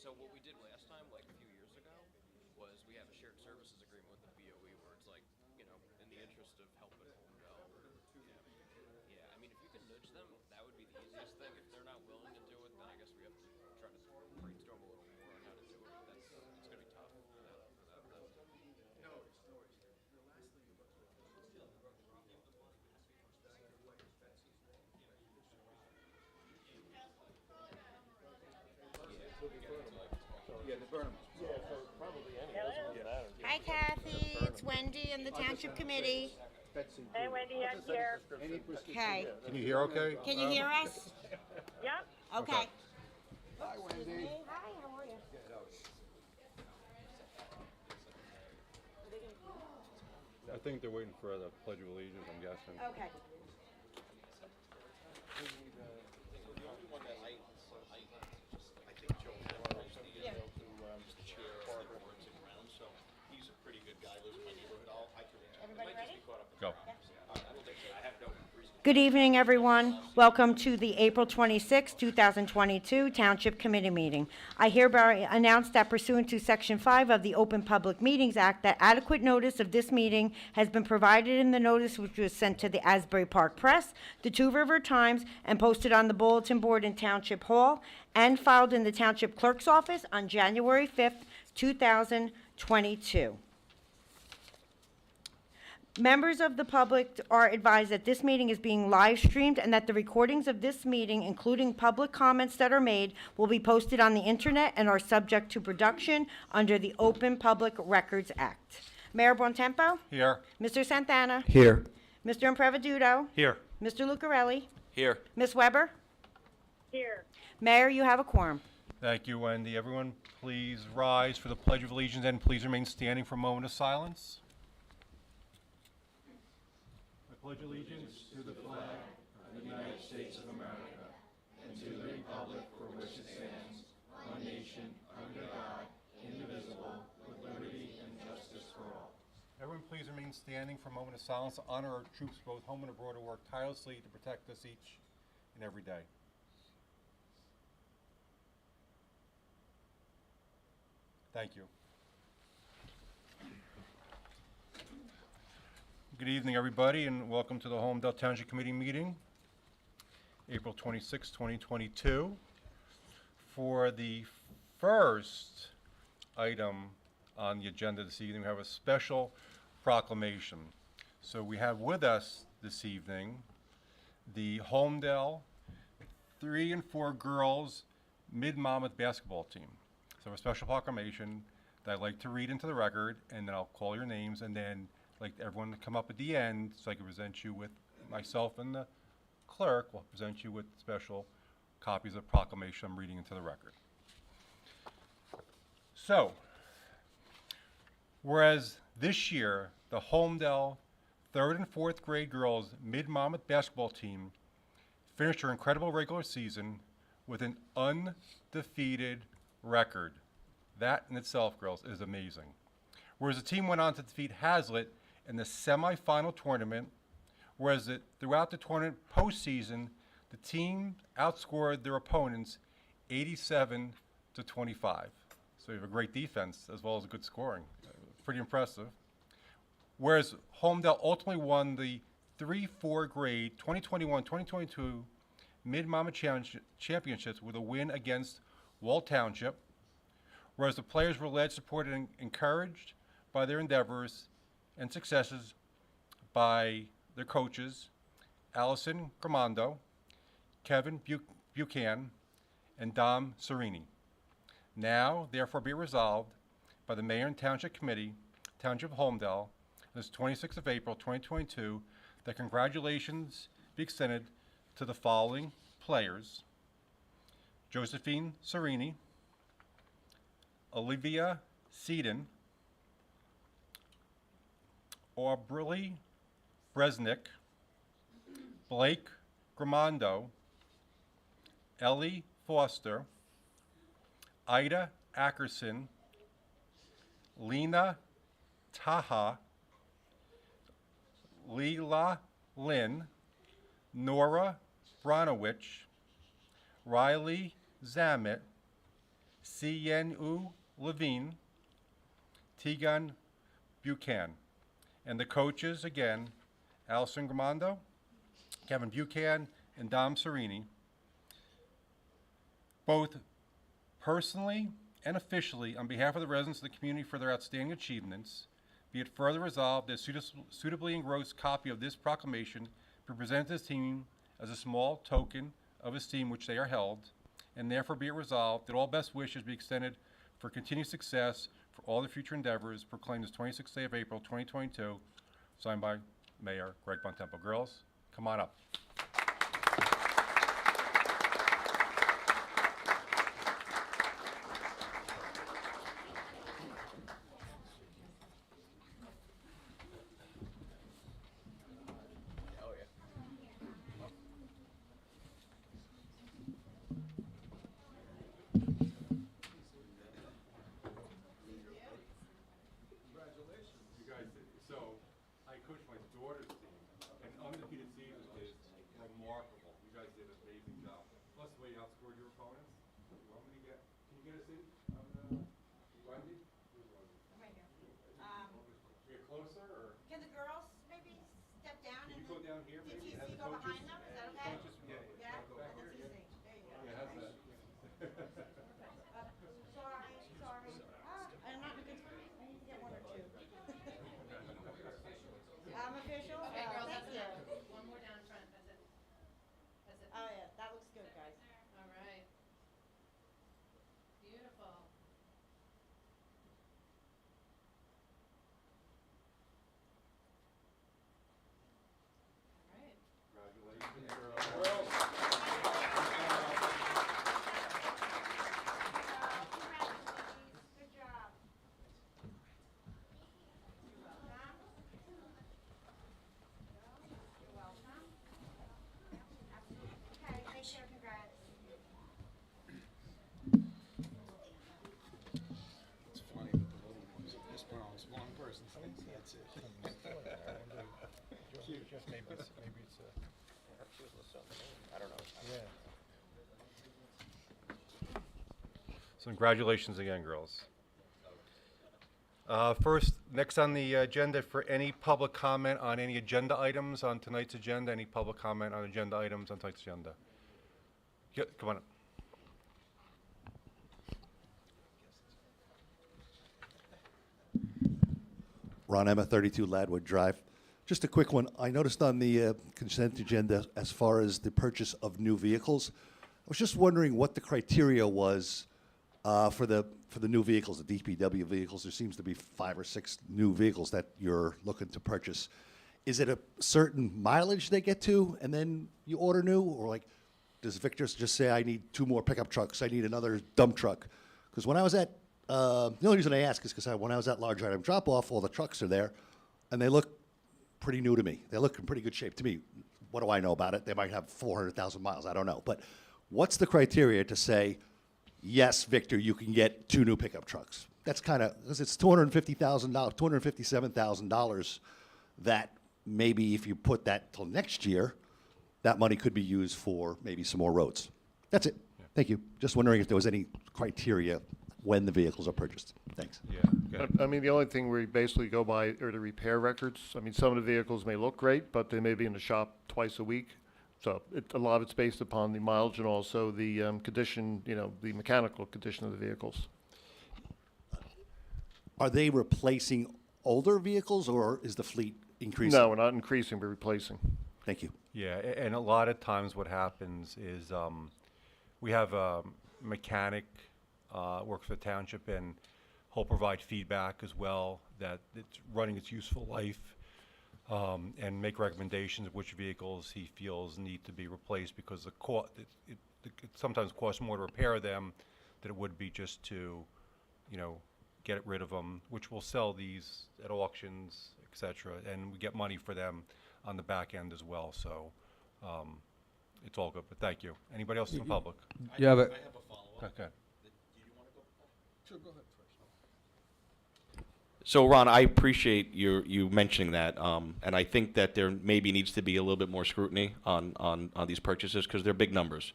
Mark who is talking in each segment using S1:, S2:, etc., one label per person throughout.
S1: So what we did last time, like a few years ago, was we have a shared services agreement with the BOE where it's like, you know, in the interest of helping Holmdel. Yeah, I mean, if you can nudge them, that would be the easiest thing. If they're not willing to do it, then I guess we have to try to brainstorm a little more on how to do it. But it's going to be tough without them.
S2: No, no worries. The last thing about
S3: Yeah, the Burnham.
S4: Yeah, so probably any. Doesn't matter.
S5: Hi, Kathy. It's Wendy and the Township Committee.
S3: Betsy.
S6: Hey, Wendy, I'm here.
S3: Any prescription?
S5: Okay.
S7: Can you hear okay?
S5: Can you hear us?
S6: Yep.
S5: Okay.
S3: Hi, Wendy.
S5: Hi, how are you?
S7: I think they're waiting for the Pledge of Allegiance, I'm guessing.
S5: Okay.
S1: The only one that I think Joe Harris, the chair, Barbara works in Brown, so he's a pretty good guy, lives in my neighborhood.
S5: Everybody ready?
S7: Go.
S1: I have no reason.
S5: Good evening, everyone. Welcome to the April 26, 2022 Township Committee meeting. I hereby announce that pursuant to Section 5 of the Open Public Meetings Act, that adequate notice of this meeting has been provided in the notice which was sent to the Asbury Park Press, the Two River Times, and posted on the bulletin board in Township Hall, and filed in the Township Clerk's office on January 5th, 2022. Members of the public are advised that this meeting is being live streamed and that the recordings of this meeting, including public comments that are made, will be posted on the internet and are subject to production under the Open Public Records Act. Mayor Bontempo?
S7: Here.
S5: Mr. Santana?
S3: Here.
S5: Mr. Impreveduto?
S7: Here.
S5: Mr. Lucarelli?
S1: Here.
S5: Ms. Weber?
S6: Here.
S5: Mayor, you have a quorum.
S7: Thank you, Wendy. Everyone, please rise for the Pledge of Allegiance and please remain standing for a moment of silence. I pledge allegiance to the flag of the United States of America and to the republic for which it stands, one nation, under God, indivisible, with liberty and justice for all. Everyone, please remain standing for a moment of silence to honor our troops both home and abroad who work tirelessly to protect us each and every day. Thank you. Good evening, everybody, and welcome to the Holmdel Township Committee meeting, April 26, 2022. For the first item on the agenda this evening, we have a special proclamation. So we have with us this evening the Holmdel 3 and 4 girls Mid-Monmouth basketball team. So a special proclamation that I'd like to read into the record, and then I'll call your names, and then I'd like everyone to come up at the end so I can present you with myself and the clerk will present you with special copies of proclamation I'm reading into the record. So, whereas this year the Holmdel 3rd and 4th grade girls Mid-Monmouth basketball team finished their incredible regular season with an undefeated record. That in itself, girls, is amazing. Whereas the team went on to defeat Hazlitt in the semifinal tournament, whereas throughout the tournament postseason, the team outscored their opponents 87 to 25. So you have a great defense as well as good scoring. Pretty impressive. Whereas Holmdel ultimately won the 3-4 grade 2021-2022 Mid-Monmouth Championships with a win against Wall Township, whereas the players were led, supported, and encouraged by their endeavors and successes by their coaches, Allison Gramando, Kevin Buchanan, and Dom Serini. Now, therefore, be resolved by the Mayor and Township Committee, Township of Holmdel, on this 26th of April, 2022, that congratulations be extended to the following players: Josephine Serini, Olivia Seaton, Aubrey Bresnick, Blake Gramando, Ellie Foster, Ida Ackerson, Lena Taha, Leela Lynn, Nora Bronowich, Riley Zamet, Sienu Levine, Tegan Buchan. And the coaches, again, Allison Gramando, Kevin Buchan, and Dom Serini, both personally and officially on behalf of the residents of the community for their outstanding achievements. Be it further resolved that suitably engrossed copy of this proclamation be presented to this team as a small token of esteem which they are held, and therefore be it resolved that all best wishes be extended for continued success for all the future endeavors proclaimed this 26th day of April 2022, signed by Mayor Greg Bontempo. Girls, come on up.
S1: Oh, yeah.
S7: You guys, so I coached my daughter's team, and undefeated season is remarkable. You guys did an amazing job. Plus, the way you outscored your opponents. You want me to get? Can you get a seat? Wendy? Who's Wendy?
S5: Right here.
S7: Get closer, or
S5: Can the girls maybe step down
S7: can you go down here?
S5: Did
S7: Maybe
S5: you
S7: have
S5: see
S7: the
S5: go
S7: coaches.
S5: behind them? Is that okay?
S7: Coaches, yeah.
S5: Yeah,
S7: Go back
S5: that's
S7: here,
S5: easy. There you go.
S7: Yeah, how's that?
S5: Sorry. I'm not in a good, I need to get one or two. I'm official?
S8: Okay, girls,
S5: Thank
S8: that's
S5: you.
S8: enough. One more down front, that's it. That's it.
S5: Oh, yeah, that looks good, guys.
S8: All right. Beautiful. All right.
S7: Congratulations, girls.
S5: Good job. You're welcome. Okay, take care, congrats.
S3: It's funny with the little ones. This one person thinks that's it.
S4: Just maybe it's I don't know. Yeah.
S7: So congratulations again, girls. First, next on the agenda for any public comment on any agenda items on tonight's agenda, any public comment on agenda items on tonight's agenda? Yeah, come on up.
S9: Ron Emma, 32 Ladwood Drive. Just a quick one. I noticed on the consent agenda, as far as the purchase of new vehicles, I was just wondering what the criteria was for the new vehicles, the DPW vehicles. There seems to be 5 or 6 new vehicles that you're looking to purchase. Is it a certain mileage they get to, and then you order new, or like, does Victor just say, I need 2 more pickup trucks, I need another dump truck? Because when I was at, the only reason I ask is because when I was at large item drop-off, all the trucks are there, and they look pretty new to me. They look in pretty good shape to me. What do I know about it? They might have 400,000 miles, I don't know. But what's the criteria to say, yes, Victor, you can get 2 new pickup trucks? That's kind of, because it's $250,000, $257,000 that maybe if you put that till next year, that money could be used for maybe some more roads. That's it. Thank you. Just wondering if there was any criteria when the vehicles are purchased. Thanks.
S7: Yeah. go ahead.
S4: I mean, the only thing we basically go by are the repair records. I mean, some of the vehicles may look great, but they may be in the shop twice a week. So a lot of it's based upon the mileage and also the condition, the mechanical condition of the vehicles.
S9: Are they replacing older vehicles, or is the fleet increasing?
S4: No, we're not increasing, we're replacing.
S9: Thank you.
S7: Yeah, and a lot of times what happens is we have a mechanic works for the township, and he'll provide feedback as well that it's running its useful life, and make recommendations of which vehicles he feels need to be replaced, because it sometimes costs more to repair them than it would be just to, get rid of them, which we'll sell these at auctions, et cetera, and we get money for them on the back end as well. So it's all good. But thank you. Anybody else in the public?
S3: You have a,
S1: I have a follow-up.
S7: Okay.
S1: Do you want to go?
S3: sure, go ahead first.
S10: So, Ron, I appreciate you mentioning that, and I think that there maybe needs to be a little bit more scrutiny on these purchases, because they're big numbers.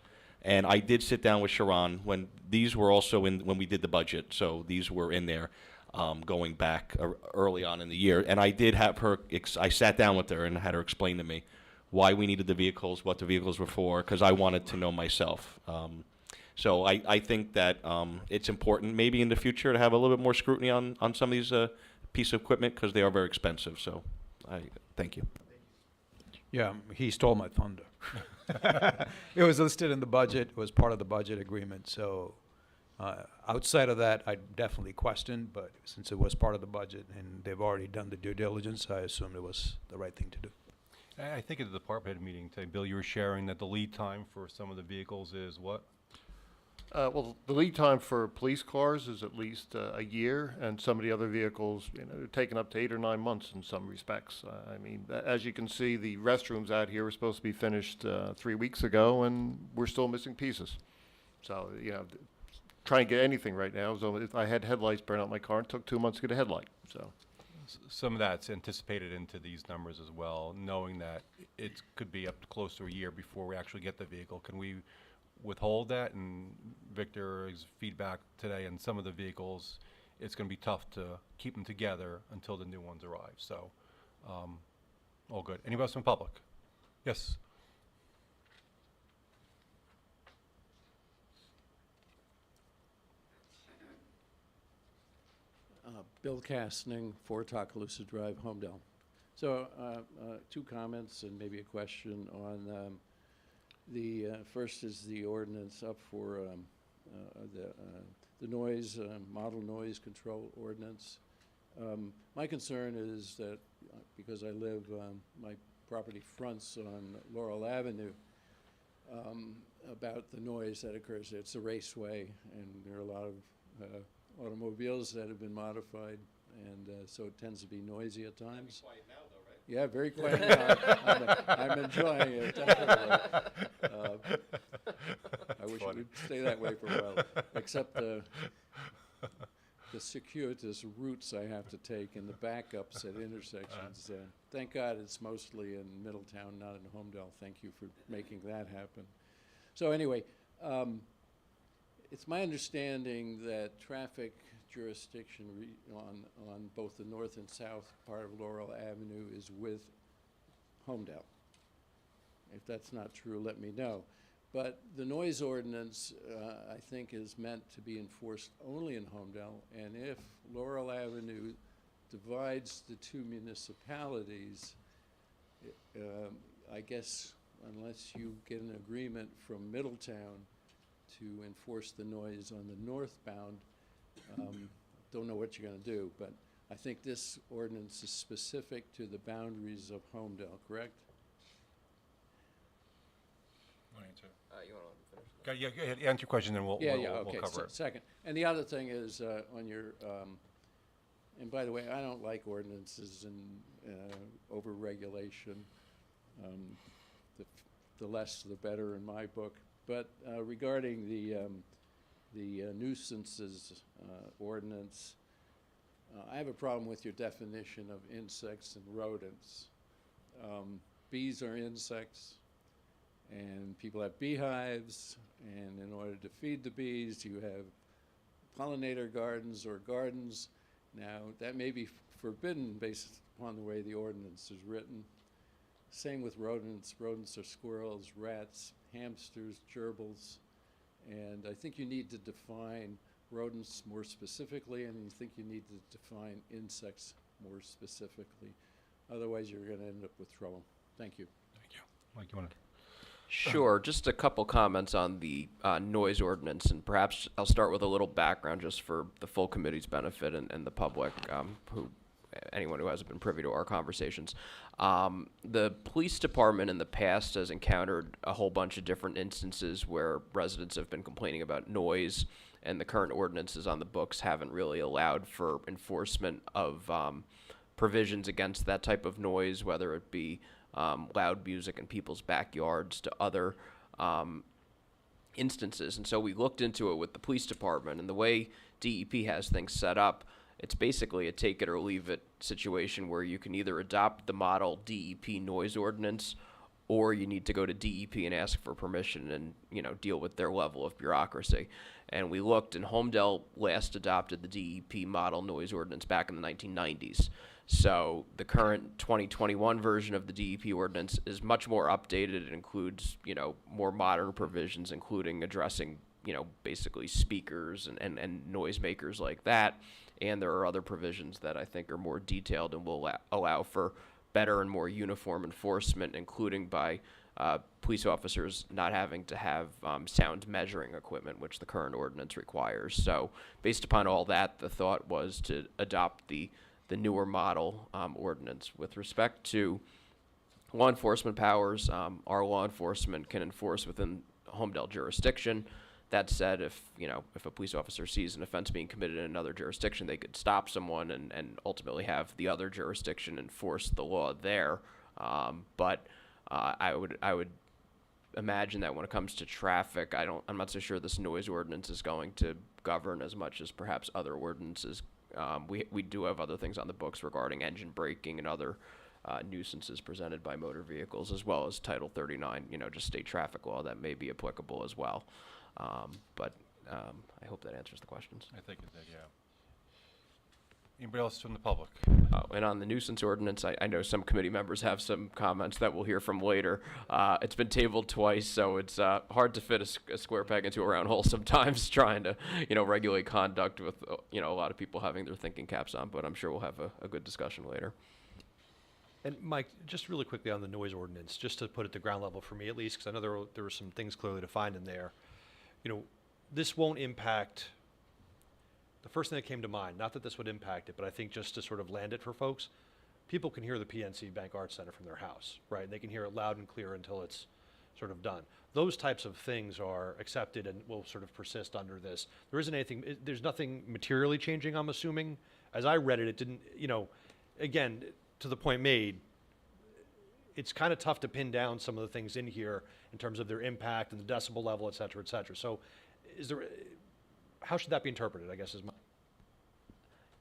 S10: And I did sit down with Sharon when these were also in, when we did the budget, so these were in there going back early on in the year. And I did have her, I sat down with her and had her explain to me why we needed the vehicles, what the vehicles were for, because I wanted to know myself. So I think that it's important maybe in the future to have a little bit more scrutiny on some of these pieces of equipment because they are very expensive. So I thank you.
S3: Yeah, he stole my thunder. It was listed in the budget, it was part of the budget agreement, so outside of that, I definitely questioned, but since it was part of the budget and they've already done the due diligence, I assumed it was the right thing to do.
S7: I think at the department head meeting today, Bill, you were sharing that the lead time for some of the vehicles is what?
S4: Well, the lead time for police cars is at least a year, and some of the other vehicles, they're taking up to 8 or 9 months in some respects. I mean, as you can see, the restrooms out here were supposed to be finished 3 weeks ago, and we're still missing pieces. So, trying to get anything right now. So if I had headlights burn out my car, it took 2 months to get a headlight. So,
S7: Some of that's anticipated into these numbers as well, knowing that it could be up to close to a year before we actually get the vehicle. Can we withhold that? And Victor's feedback today on some of the vehicles, it's going to be tough to keep them together until the new ones arrive. So, all good. Anybody else from public? Yes.
S11: Bill Castning, 4 Tocaloosa Drive, Holmdel. So, 2 comments and maybe a question on the first is the ordinance up for the noise, model noise control ordinance. My concern is that because I live, my property fronts on Laurel Avenue, about the noise that occurs there. It's a raceway, and there are a lot of automobiles that have been modified, and so it tends to be noisy at times.
S1: Quiet now, though, right?
S11: Yeah, very quiet now. I'm enjoying it, definitely. I wish it would stay that way for a while, except the circuitous routes I have to take and the backups at intersections. Thank God it's mostly in Middletown, not in Holmdel. Thank you for making that happen. So anyway, it's my understanding that traffic jurisdiction on both the north and south part of Laurel Avenue is with Holmdel. If that's not true, let me know. But the noise ordinance, I think, is meant to be enforced only in Holmdel, and if Laurel Avenue divides the 2 municipalities, I guess unless you get an agreement from Middletown to enforce the noise on the northbound, don't know what you're going to do, but I think this ordinance is specific to the boundaries of Holmdel, correct?
S1: You want to finish?
S7: Yeah, go ahead. Answer your question, then we'll
S11: Okay,
S7: cover it.
S11: second. And the other thing is on your, and by the way, I don't like ordinances and over-regulation. The less, the better in my book. But regarding the nuisances ordinance, I have a problem with your definition of insects and rodents. Bees are insects, and people have beehives, and in order to feed the bees, you have pollinator gardens or gardens. Now, that may be forbidden based upon the way the ordinance is written. Same with rodents. Rodents are squirrels, rats, hamsters, gerbils, and I think you need to define rodents more specifically, and you think you need to define insects more specifically. Otherwise, you're going to end up with trouble. Thank you.
S7: Thank you. Mike, you want to?
S1: Sure. Just a couple comments on the noise ordinance, and perhaps I'll start with a little background just for the full committee's benefit and the public, anyone who hasn't been privy to our conversations. The police department in the past has encountered a whole bunch of different instances where residents have been complaining about noise, and the current ordinances on the books haven't really allowed for enforcement of provisions against that type of noise, whether it be loud music in people's backyards to other instances. And so we looked into it with the police department, and the way DEP has things set up, it's basically a take it or leave it situation where you can either adopt the model DEP noise ordinance or you need to go to DEP and ask for permission and, you know, deal with their level of bureaucracy. And we looked, and Holmdel last adopted the DEP model noise ordinance back in the 1990s. So the current 2021 version of the DEP ordinance is much more updated. It includes, you know, more modern provisions, including addressing, you know, basically speakers and noisemakers like that. And there are other provisions that I think are more detailed and will allow for better and more uniform enforcement, including by police officers not having to have sound measuring equipment, which the current ordinance requires. So based upon all that, the thought was to adopt the newer model ordinance. With respect to law enforcement powers, our law enforcement can enforce within Holmdel jurisdiction. That said, if a police officer sees an offense being committed in another jurisdiction, they could stop someone and ultimately have the other jurisdiction enforce the law there. But I would imagine that when it comes to traffic, I'm not so sure this noise ordinance is going to govern as much as perhaps other ordinances. We do have other things on the books regarding engine braking and other nuisances presented by motor vehicles, as well as Title 39, just state traffic law that may be applicable as well. But I hope that answers the questions.
S7: I think it did, yeah. Anybody else from the public?
S1: And on the nuisance ordinance, I know some committee members have some comments that we'll hear from later. It's been tabled twice, so it's hard to fit a square peg into a round hole sometimes, trying to, regulate conduct with, a lot of people having their thinking caps on, but I'm sure we'll have a good discussion later.
S12: And Mike, just really quickly on the noise ordinance, just to put it to ground level for me at least, because I know there were some things clearly defined in there. This won't impact. The first thing that came to mind, not that this would impact it, but I think just to sort of land it for folks, people can hear the PNC Bank Arts Center from their house, right? And they can hear it loud and clear until it's sort of done. Those types of things are accepted and will sort of persist under this. There isn't anything, there's nothing materially changing, I'm assuming. As I read it, it didn't, again, to the point made, it's kind of tough to pin down some of the things in here in terms of their impact and the decibel level, et cetera, et cetera. So how should that be interpreted, I guess, is my...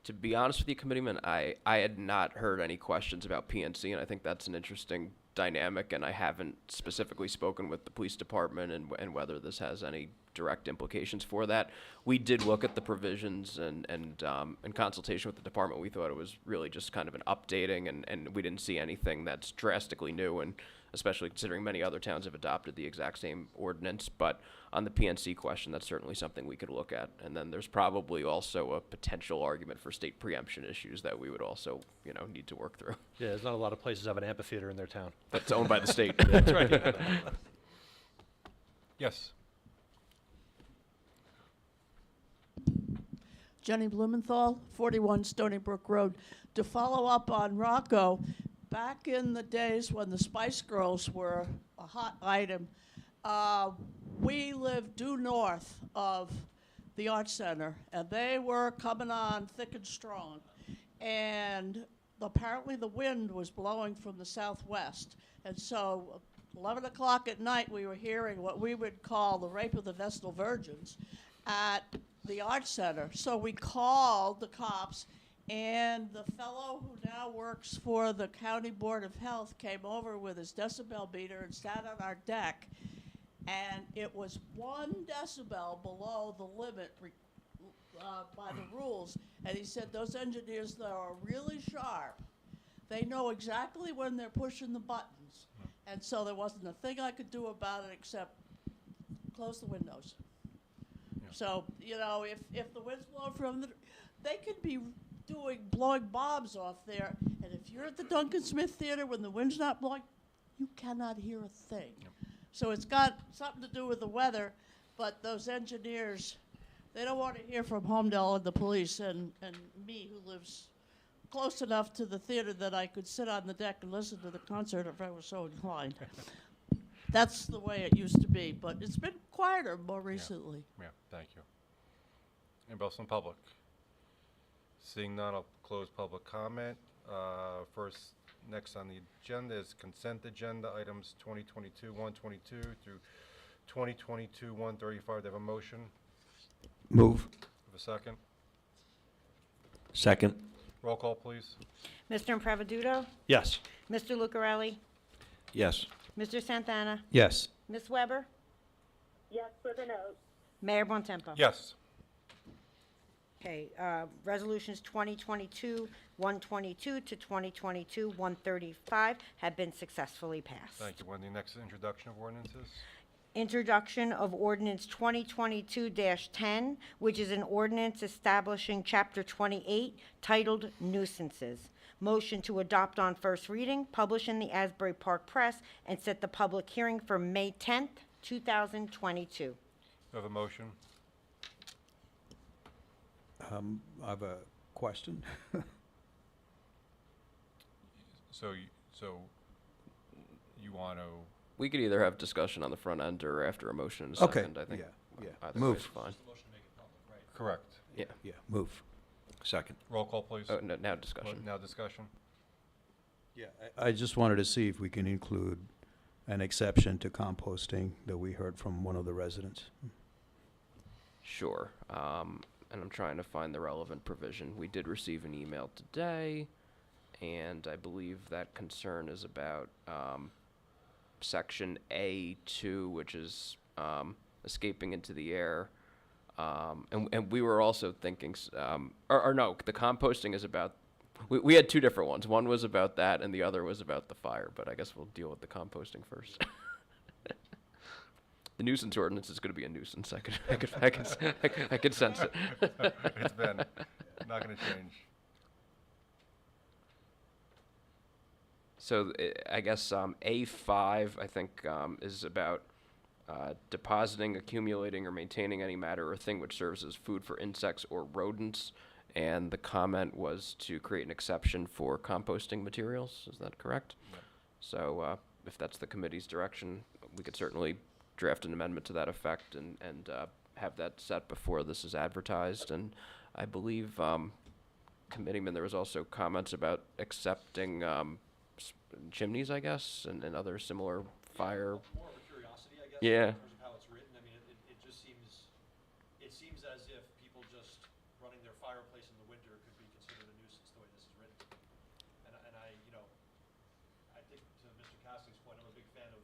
S1: To be honest with you, Committeeman, I had not heard any questions about PNC, and I think that's an interesting dynamic, and I haven't specifically spoken with the police department and whether this has any direct implications for that. We did look at the provisions, and in consultation with the department, we thought it was really just kind of an updating, and we didn't see anything that's drastically new, and especially considering many other towns have adopted the exact same ordinance. But on the PNC question, that's certainly something we could look at. And then there's probably also a potential argument for state preemption issues that we would also, need to work through.
S12: Yeah, there's not a lot of places that have an amphitheater in their town.
S1: That's owned by the state.
S12: That's right.
S7: Yes.
S13: Jenny Blumenthal, 41 Stony Brook Road. To follow up on Rocco, back in the days when the Spice Girls were a hot item, we lived due north of the Arts Center, and they were coming on thick and strong. And apparently the wind was blowing from the southwest. And so 11 o'clock at night, we were hearing what we would call the rape of the Vestal Virgins at the Arts Center. So we called the cops, and the fellow who now works for the County Board of Health came over with his decibel meter and sat on our deck, and it was 1 decibel below the limit by the rules. And he said those engineers, though, are really sharp. They know exactly when they're pushing the buttons. And so there wasn't a thing I could do about it except close the windows. Yeah. So, if the wind's blowing from they could be blowing bombs off there, and if you're at the Duncan Smith Theater when the wind's not blowing, you cannot hear a thing. Yep. So it's got something to do with the weather, but those engineers, they don't want to hear from Holmdel and the police and me, who lives close enough to the theater that I could sit on the deck and listen to the concert if I was so inclined. That's the way it used to be, but it's been quieter more recently.
S7: Yeah, thank you. Anybody else in public? Seeing none, I'll close public comment. Next on the agenda is consent agenda items 2022-122 through 2022-135. Do I have a motion?
S3: Move.
S7: Have a second?
S10: Second.
S7: Roll call, please.
S5: Mr. Impreviduto?
S12: Yes.
S5: Mr. Lucarelli?
S10: Yes.
S5: Mr. Santana?
S3: Yes.
S5: Ms. Weber?
S6: Yes with a note.
S5: Mayor Bontempo?
S7: Yes.
S5: Okay, resolutions 2022-122 to 2022-135 have been successfully passed.
S7: Thank you, Wendy. Next is introduction of ordinances.
S5: Introduction of ordinance 2022-10, which is an ordinance establishing Chapter 28 titled Nuisances. Motion to adopt on first reading, publish in the Asbury Park Press, and set the public hearing for May 10th, 2022.
S7: Do I have a motion?
S3: I have a question.
S7: So you want to,
S1: We could either have discussion on the front end or after a motion in a
S3: Okay,
S1: second, I think.
S3: yeah.
S1: Either
S3: Move.
S1: way is fine.
S7: correct.
S1: Yeah.
S3: Yeah, move.
S10: Second.
S7: Roll call, please.
S1: Oh, no, now discussion.
S7: Now discussion.
S3: Yeah, I just wanted to see if we can include an exception to composting that we heard from one of the residents.
S1: Sure. And I'm trying to find the relevant provision. We did receive an email today, and I believe that concern is about section A2, which is escaping into the air. And we were also thinking, or no, the composting is about, we had two different ones. One was about that, and the other was about the fire, but I guess we'll deal with the composting first. The nuisance ordinance is going to be a nuisance. I could sense it.
S7: It's been, not going to change.
S1: So I guess A5, I think, is about depositing, accumulating, or maintaining any matter or thing which serves as food for insects or rodents. And the comment was to create an exception for composting materials. Is that correct?
S7: Right.
S1: So if that's the committee's direction, we could certainly draft an amendment to that effect and have that set before this is advertised. And I believe, Committeeman, there was also comments about accepting chimneys, I guess, and other similar fire.
S12: More of a curiosity, I guess,
S1: Yeah.
S12: in terms of how it's written. I mean, it just seems as if people just running their fireplace in the winter could be considered a nuisance the way this is written. And I, I think to Mr. Cassidy's point, I'm a big fan of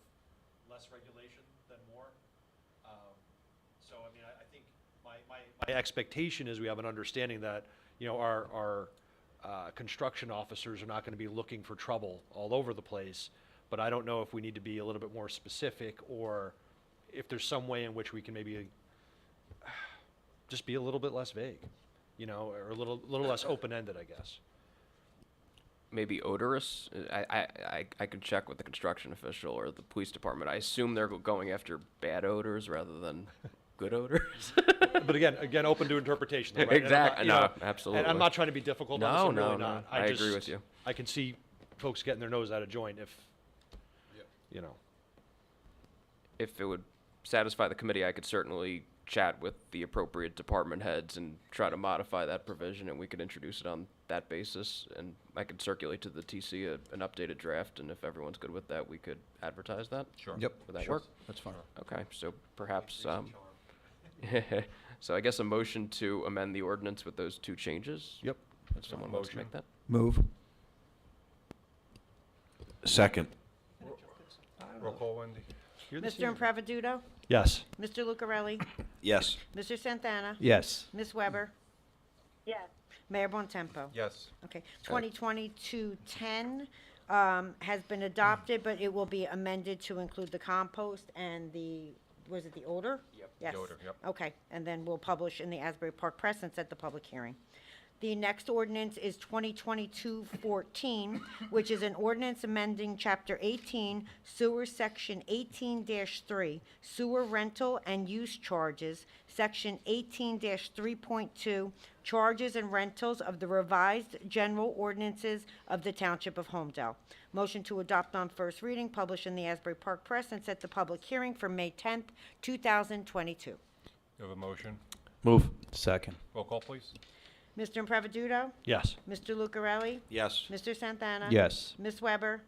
S12: less regulation than more. So, I mean, I think my expectation is we have an understanding that, our construction officers are not going to be looking for trouble all over the place, but I don't know if we need to be a little bit more specific, or if there's some way in which we can maybe just be a little bit less vague, or a little less open-ended, I guess.
S1: Maybe odorous. I could check with the construction official or the police department. I assume they're going after bad odors rather than good odors.
S12: But again, open to interpretation, though, right?
S1: Exactly.
S12: And I'm not,
S1: No, absolutely.
S12: And I'm not trying to be difficult on this.
S1: No,
S12: I'm really
S1: no, no.
S12: not.
S1: I agree with you.
S12: I can see folks getting their nose out of joint if,
S1: If it would satisfy the committee, I could certainly chat with the appropriate department heads and try to modify that provision, and we could introduce it on that basis. And I could circulate to the TC an updated draft, and if everyone's good with that, we could advertise that.
S7: Sure.
S3: Yep.
S1: Would that
S3: sure.
S1: work?
S3: That's fine.
S1: Okay, so perhaps, so I guess a motion to amend the ordinance with those two changes?
S3: Yep.
S1: If someone wants to
S7: Motion.
S1: make that?
S3: Move.
S10: Second.
S7: Roll call, Wendy.
S5: Mr. Impreviduto?
S12: yes.
S5: Mr. Lucarelli?
S10: Yes.
S5: Mr. Santana?
S3: Yes.
S5: Ms. Weber?
S6: Yes.
S5: Mayor Bontempo?
S7: Yes.
S5: Okay, 2022-10 has been adopted, but it will be amended to include the compost and the, was it the odor?
S1: Yep.
S5: Yes.
S7: The odor, yep.
S5: Okay, and then we'll publish in the Asbury Park Press and set the public hearing. The next ordinance is 2022-14, which is an ordinance amending Chapter 18, Sewer Section 18-3, Sewer Rental and Use Charges, Section 18-3.2, Charges and Rentals of the Revised General Ordinances of the Township of Holmdel. Motion to adopt on first reading, published in the Asbury Park Press, and set the public hearing for May 10th, 2022.
S7: You have a motion.
S10: Move.
S3: Second.
S7: Roll call, please.
S5: Mr. Impreviduto?
S12: Yes.
S5: Mr. Lucarelli?
S10: Yes.
S5: Mr. Santana?
S3: Yes.
S5: Ms. Weber?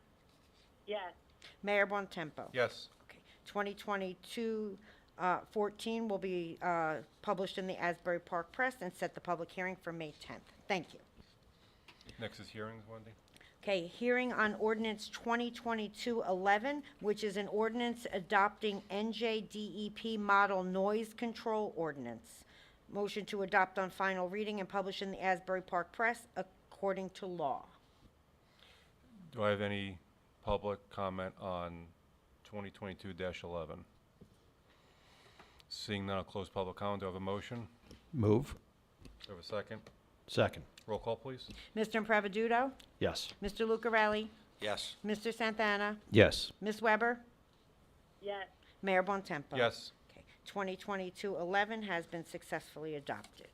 S6: Yes.
S5: Mayor Bontempo?
S7: Yes.
S5: Okay. 2022-14 will be published in the Asbury Park Press and set the public hearing for May 10th. Thank you.
S7: Next is hearings, Wendy.
S5: Okay, hearing on ordinance 2022-11, which is an ordinance adopting NJDEP model noise control ordinance. Motion to adopt on final reading and publish in the Asbury Park Press according to law.
S7: Do I have any public comment on 2022-11? Seeing none, I'll close public comment. Do I have a motion?
S3: Move.
S7: Do I have a second?
S12: Second.
S7: Roll call, please.
S5: Mr. Impreviduto?
S12: Yes.
S5: Mr. Lucarelli?
S10: Yes.
S5: Mr. Santana?
S3: Yes.
S5: Ms. Weber?
S6: yes,
S5: Mayor Bontempo?
S7: Yes.
S5: Okay, 2022-11 has been successfully adopted.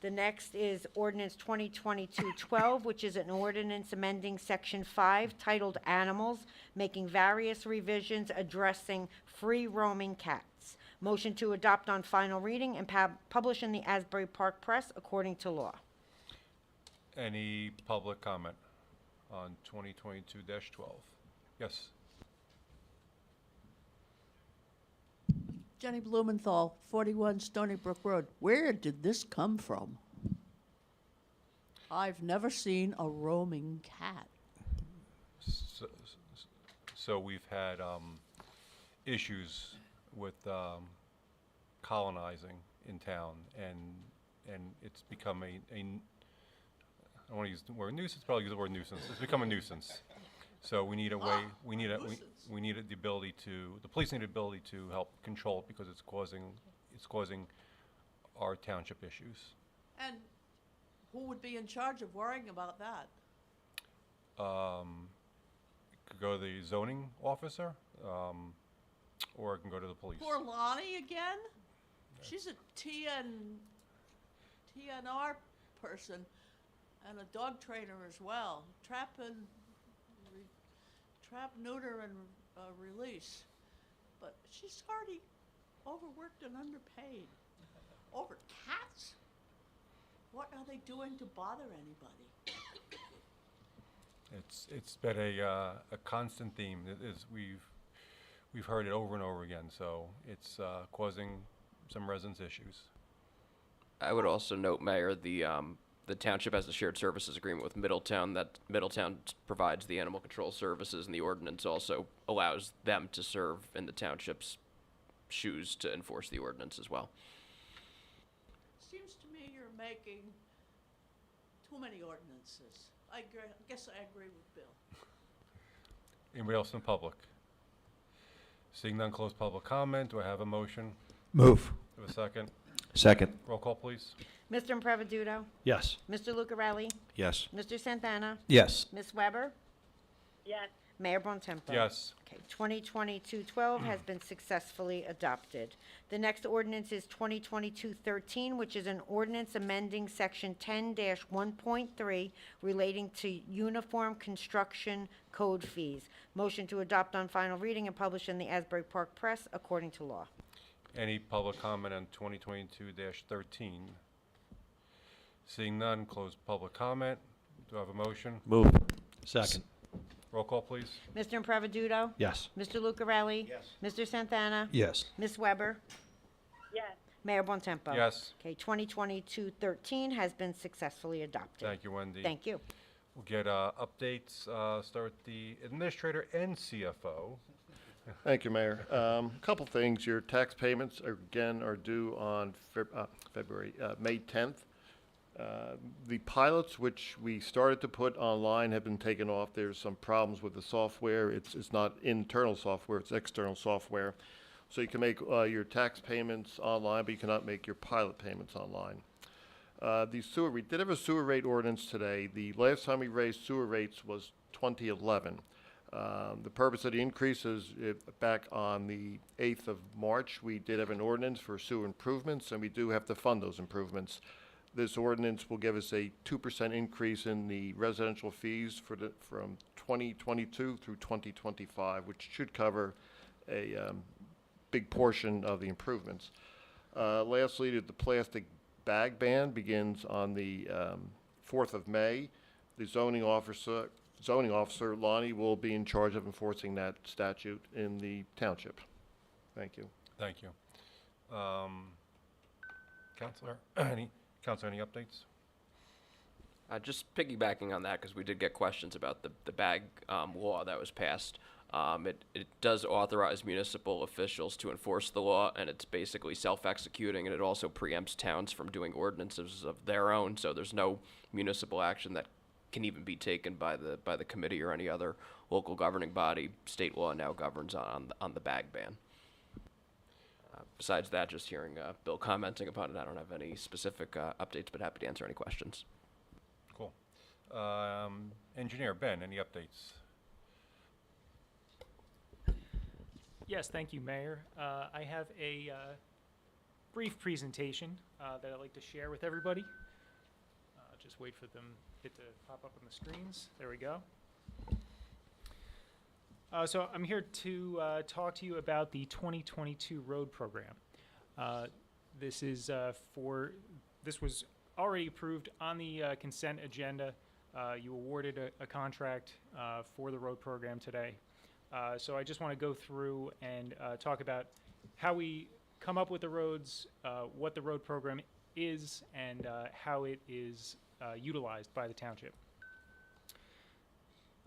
S5: The next is ordinance 2022-12, which is an ordinance amending Section 5 titled Animals, making various revisions addressing free roaming cats. Motion to adopt on final reading and publish in the Asbury Park Press according to law.
S7: Any public comment on 2022-12? Yes.
S13: Jenny Blumenthal, 41 Stony Brook Road. Where did this come from? I've never seen a roaming cat.
S7: So we've had issues with colonizing in town, and it's become I don't want to use the word nuisance, probably use the word nuisance. It's become a nuisance. So we need a way, we need the ability to, the police need the ability to help control it because it's causing our township issues.
S13: And who would be in charge of worrying about that?
S7: Could go to the zoning officer, or it can go to the police.
S13: Poor Lonnie again? She's a TNR person and a dog trainer as well. Trap, neuter, and release. But she's already overworked and underpaid. Over cats? What are they doing to bother anybody?
S7: It's been a constant theme. It is, we've heard it over and over again, so it's causing some residence issues.
S1: I would also note, Mayor, the township has a shared services agreement with Middletown that Middletown provides the animal control services, and the ordinance also allows them to serve in the township's shoes to enforce the ordinance as well.
S13: Seems to me you're making too many ordinances. I guess I agree with Bill.
S7: Anybody else in the public? Seeing none, close public comment. Do I have a motion?
S3: Move.
S7: Do I have a second?
S3: Second.
S7: Roll call, please.
S5: Mr. Impreviduto?
S12: Yes.
S5: Mr. Lucarelli?
S10: Yes.
S5: Mr. Santana?
S3: Yes.
S5: Ms. Weber?
S6: yes,
S5: Mayor Bontempo?
S7: Yes.
S5: Okay, 2022-12 has been successfully adopted. The next ordinance is 2022-13, which is an ordinance amending Section 10-1.3 relating to uniform construction code fees. Motion to adopt on final reading and publish in the Asbury Park Press according to law.
S7: Any public comment on 2022-13? Seeing none, close public comment. Do I have a motion?
S12: Move. Second.
S7: Roll call, please.
S5: Mr. Impreviduto?
S12: Yes.
S5: Mr. Lucarelli?
S10: Yes.
S5: Mr. Santana?
S3: Yes.
S5: Ms. Weber?
S6: yes,
S5: Mayor Bontempo?
S7: Yes.
S5: Okay, 2022-13 has been successfully adopted.
S7: Thank you, Wendy.
S5: Thank you.
S7: We'll get updates. Start with the administrator and CFO.
S4: Thank you, Mayor. Couple things. Your tax payments are due on May 10th. The pilots, which we started to put online, have been taken off. There's some problems with the software. It's not internal software, it's external software. So you can make your tax payments online, but you cannot make your pilot payments online. We did have a sewer rate ordinance today. The last time we raised sewer rates was 2011. The purpose of the increase is back on the 8th of March, we did have an ordinance for sewer improvements, and we do have to fund those improvements. This ordinance will give us a 2% increase in the residential fees from 2022 through 2025, which should cover a big portion of the improvements. Lastly, the plastic bag ban begins on the 4th of May. The zoning officer, Lonnie, will be in charge of enforcing that statute in the township. Thank you.
S7: Thank you. Counselor, any updates?
S1: Just piggybacking on that, because we did get questions about the bag law that was passed. It does authorize municipal officials to enforce the law, and it's basically self-executing, and it also preempts towns from doing ordinances of their own, so there's no municipal action that can even be taken by the committee or any other local governing body. State law now governs on the bag ban. Besides that, just hearing Bill commenting upon it, I don't have any specific updates, but happy to answer any questions.
S7: Cool. Engineer Ben, any updates?
S14: Yes, thank you, Mayor. I have a brief presentation that I'd like to share with everybody. Just wait for them to pop up on the screens. There we go. So I'm here to talk to you about the 2022 road program. This was already approved on the consent agenda. You awarded a contract for the road program today. So I just want to go through and talk about how we come up with the roads, what the road program is, and how it is utilized by the township.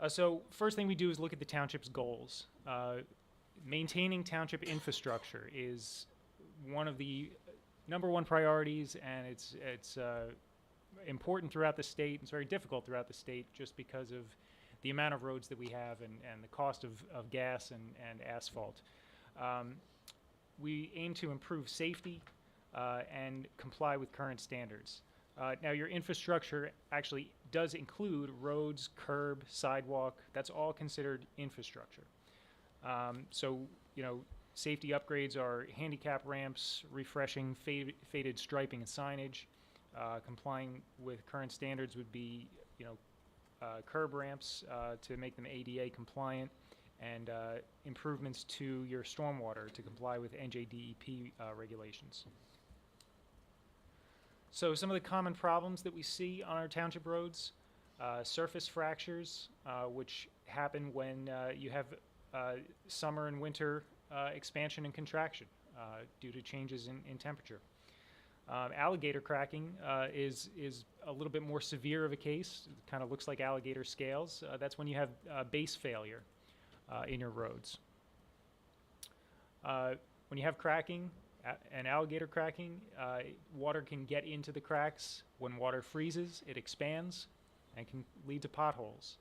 S14: So first thing we do is look at the township's goals. Maintaining township infrastructure is one of the #1 priorities, and it's important throughout the state. It's very difficult throughout the state just because of the amount of roads that we have and the cost of gas and asphalt. We aim to improve safety and comply with current standards. Now, your infrastructure actually does include roads, curb, sidewalk. That's all considered infrastructure. So, safety upgrades are handicap ramps, refreshing faded striping and signage. Complying with current standards would be, curb ramps to make them ADA compliant, and improvements to your stormwater to comply with NJDEP regulations. So some of the common problems that we see on our township roads, surface fractures, which happen when you have summer and winter expansion and contraction due to changes in temperature. Alligator cracking is a little bit more severe of a case. It kind of looks like alligator scales. That's when you have base failure in your roads. When you have cracking and alligator cracking, water can get into the cracks. When water freezes, it expands and can lead to potholes.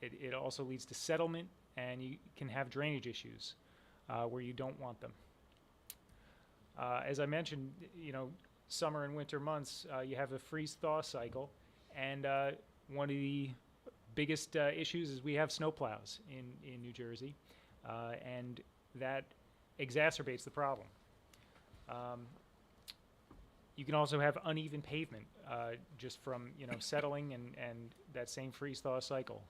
S14: It also leads to settlement, and you can have drainage issues where you don't want them. As I mentioned, summer and winter months, you have a freeze-thaw cycle, and one of the biggest issues is we have snowplows in New Jersey, and that exacerbates the problem. You can also have uneven pavement just from settling and that same freeze-thaw cycle.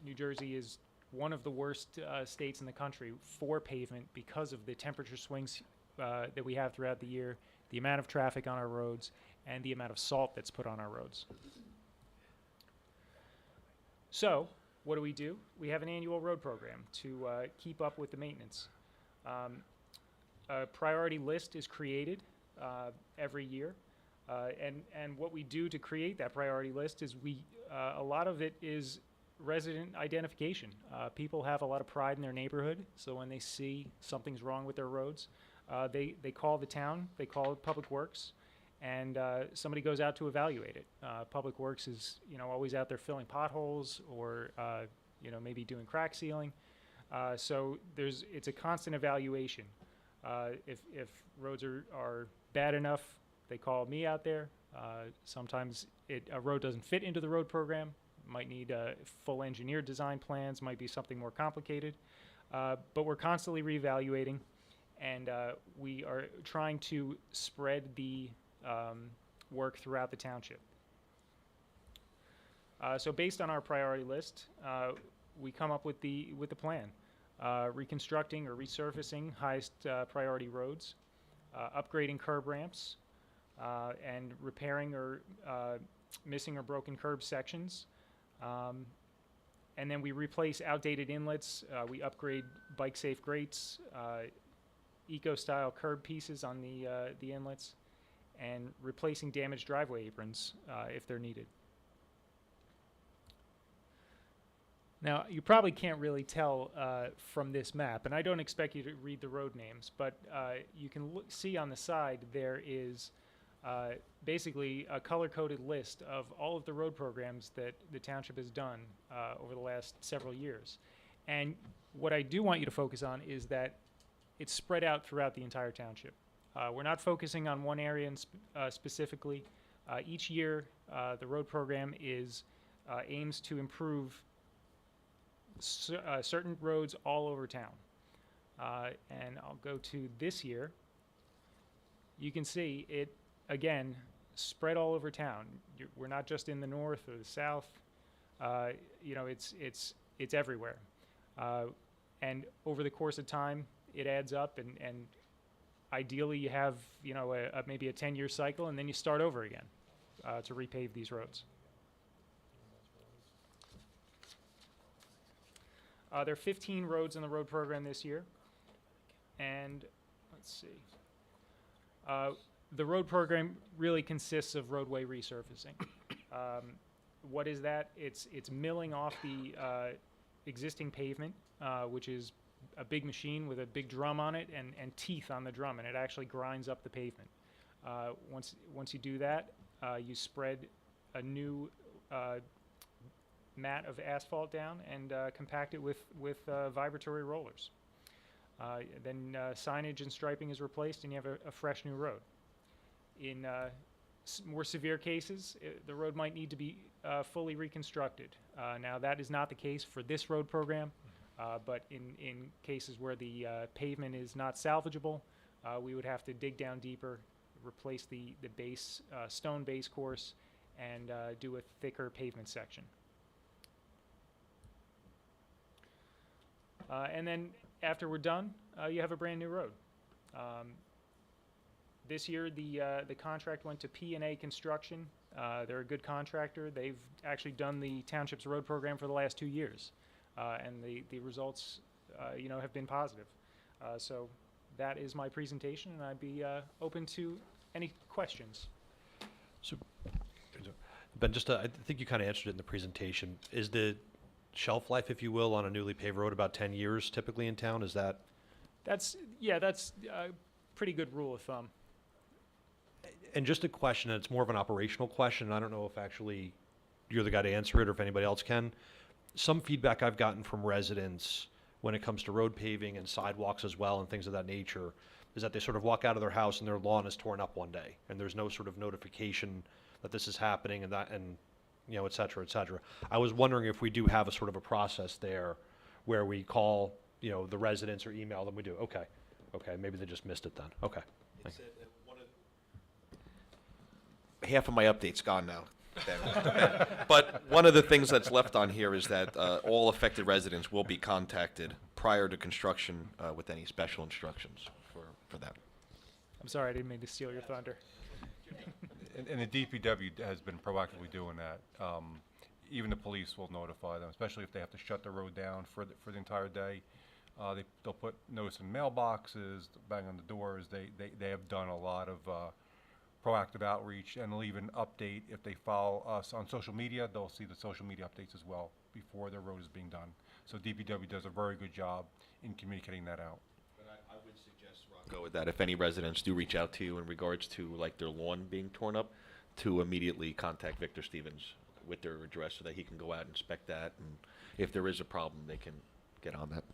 S14: New Jersey is one of the worst states in the country for pavement because of the temperature swings that we have throughout the year, the amount of traffic on our roads, and the amount of salt that's put on our roads. So, what do? We have an annual road program to keep up with the maintenance. A priority list is created every year, and what we do to create that priority list is a lot of it is resident identification. People have a lot of pride in their neighborhood, so when they see something's wrong with their roads, they call the town, they call Public Works, and somebody goes out to evaluate it. Public Works is always out there filling potholes or maybe doing crack sealing. So it's a constant evaluation. If roads are bad enough, they call me out there. Sometimes a road doesn't fit into the road program, might need full engineered design plans, might be something more complicated. But we're constantly reevaluating, and we are trying to spread the work throughout the township. So based on our priority list, we come up with the plan. Reconstructing or resurfacing highest priority roads, upgrading curb ramps, and repairing or missing or broken curb sections. And then we replace outdated inlets. We upgrade bike-safe grates, eco-style curb pieces on the inlets, and replacing damaged driveway aprons if they're needed. Now, you probably can't really tell from this map, and I don't expect you to read the road names, but you can see on the side there is basically a color-coded list of all of the road programs that the township has done over the last several years. And what I do want you to focus on is that it's spread out throughout the entire township. We're not focusing on one area specifically. Each year, the road program aims to improve certain roads all over town. And I'll go to this year. You can see it, again, spread all over town. We're not just in the north or the south. You know, it's everywhere. And over the course of time, it adds up, and ideally you have, you know, maybe a 10-year cycle, and then you start over again to repave these roads. There are 15 roads in the road program this year, and let's see. The road program really consists of roadway resurfacing. What is that? It's milling off the existing pavement, which is a big machine with a big drum on it and teeth on the drum, and it actually grinds up the pavement. Once you do that, you spread a new mat of asphalt down and compact it with vibratory rollers. Then signage and striping is replaced, and you have a fresh new road. In more severe cases, the road might need to be fully reconstructed. Now, that is not the case for this road program, but in cases where the pavement is not salvageable, we would have to dig down deeper, replace the base stone base course, and do a thicker pavement section. And then after we're done, you have a brand new road. This year, the contract went to P&A Construction. They're a good contractor. They've actually done the township's road program for the last 2 years, and the results, you know, have been positive. So that is my presentation, and I'd be open to any questions.
S12: So, Ben, I think you kind of answered it in the presentation. Is the shelf life, if you will, on a newly paved road about 10 years typically in town? Is that? That's a pretty good rule of thumb. And just a question, and it's more of an operational question. I don't know if actually you're the guy to answer it or if anybody else can. Some feedback I've gotten from residents when it comes to road paving and sidewalks as well and things of that nature is that they sort of walk out of their house and their lawn is torn up one day and there's no sort of notification that this is happening and you know, et cetera, et cetera. I was wondering if we do have a sort of a process there where we call, you know, the residents or email them. We do. Okay. Maybe they just missed it then. Okay.
S10: Half of my update's gone now. But one of the things that's left on here is that all affected residents will be contacted prior to construction with any special instructions for that.
S14: I'm sorry, I didn't mean to steal your thunder.
S7: And the DPW has been proactively doing that. Even the police will notify them, especially if they have to shut the road down for the entire day. They'll put notice in mailboxes, bang on the doors. They have done a lot of proactive outreach, and they'll even update if they follow us on social media. They'll see the social media updates as well before their road is being done. So DPW does a very good job in communicating that out.
S10: But I would suggest, Rocco, that if any residents do reach out to you in regards to like their lawn being torn up, to immediately contact Victor Stevens with their address so that he can go out and inspect that, and if there is a problem, they can get on that.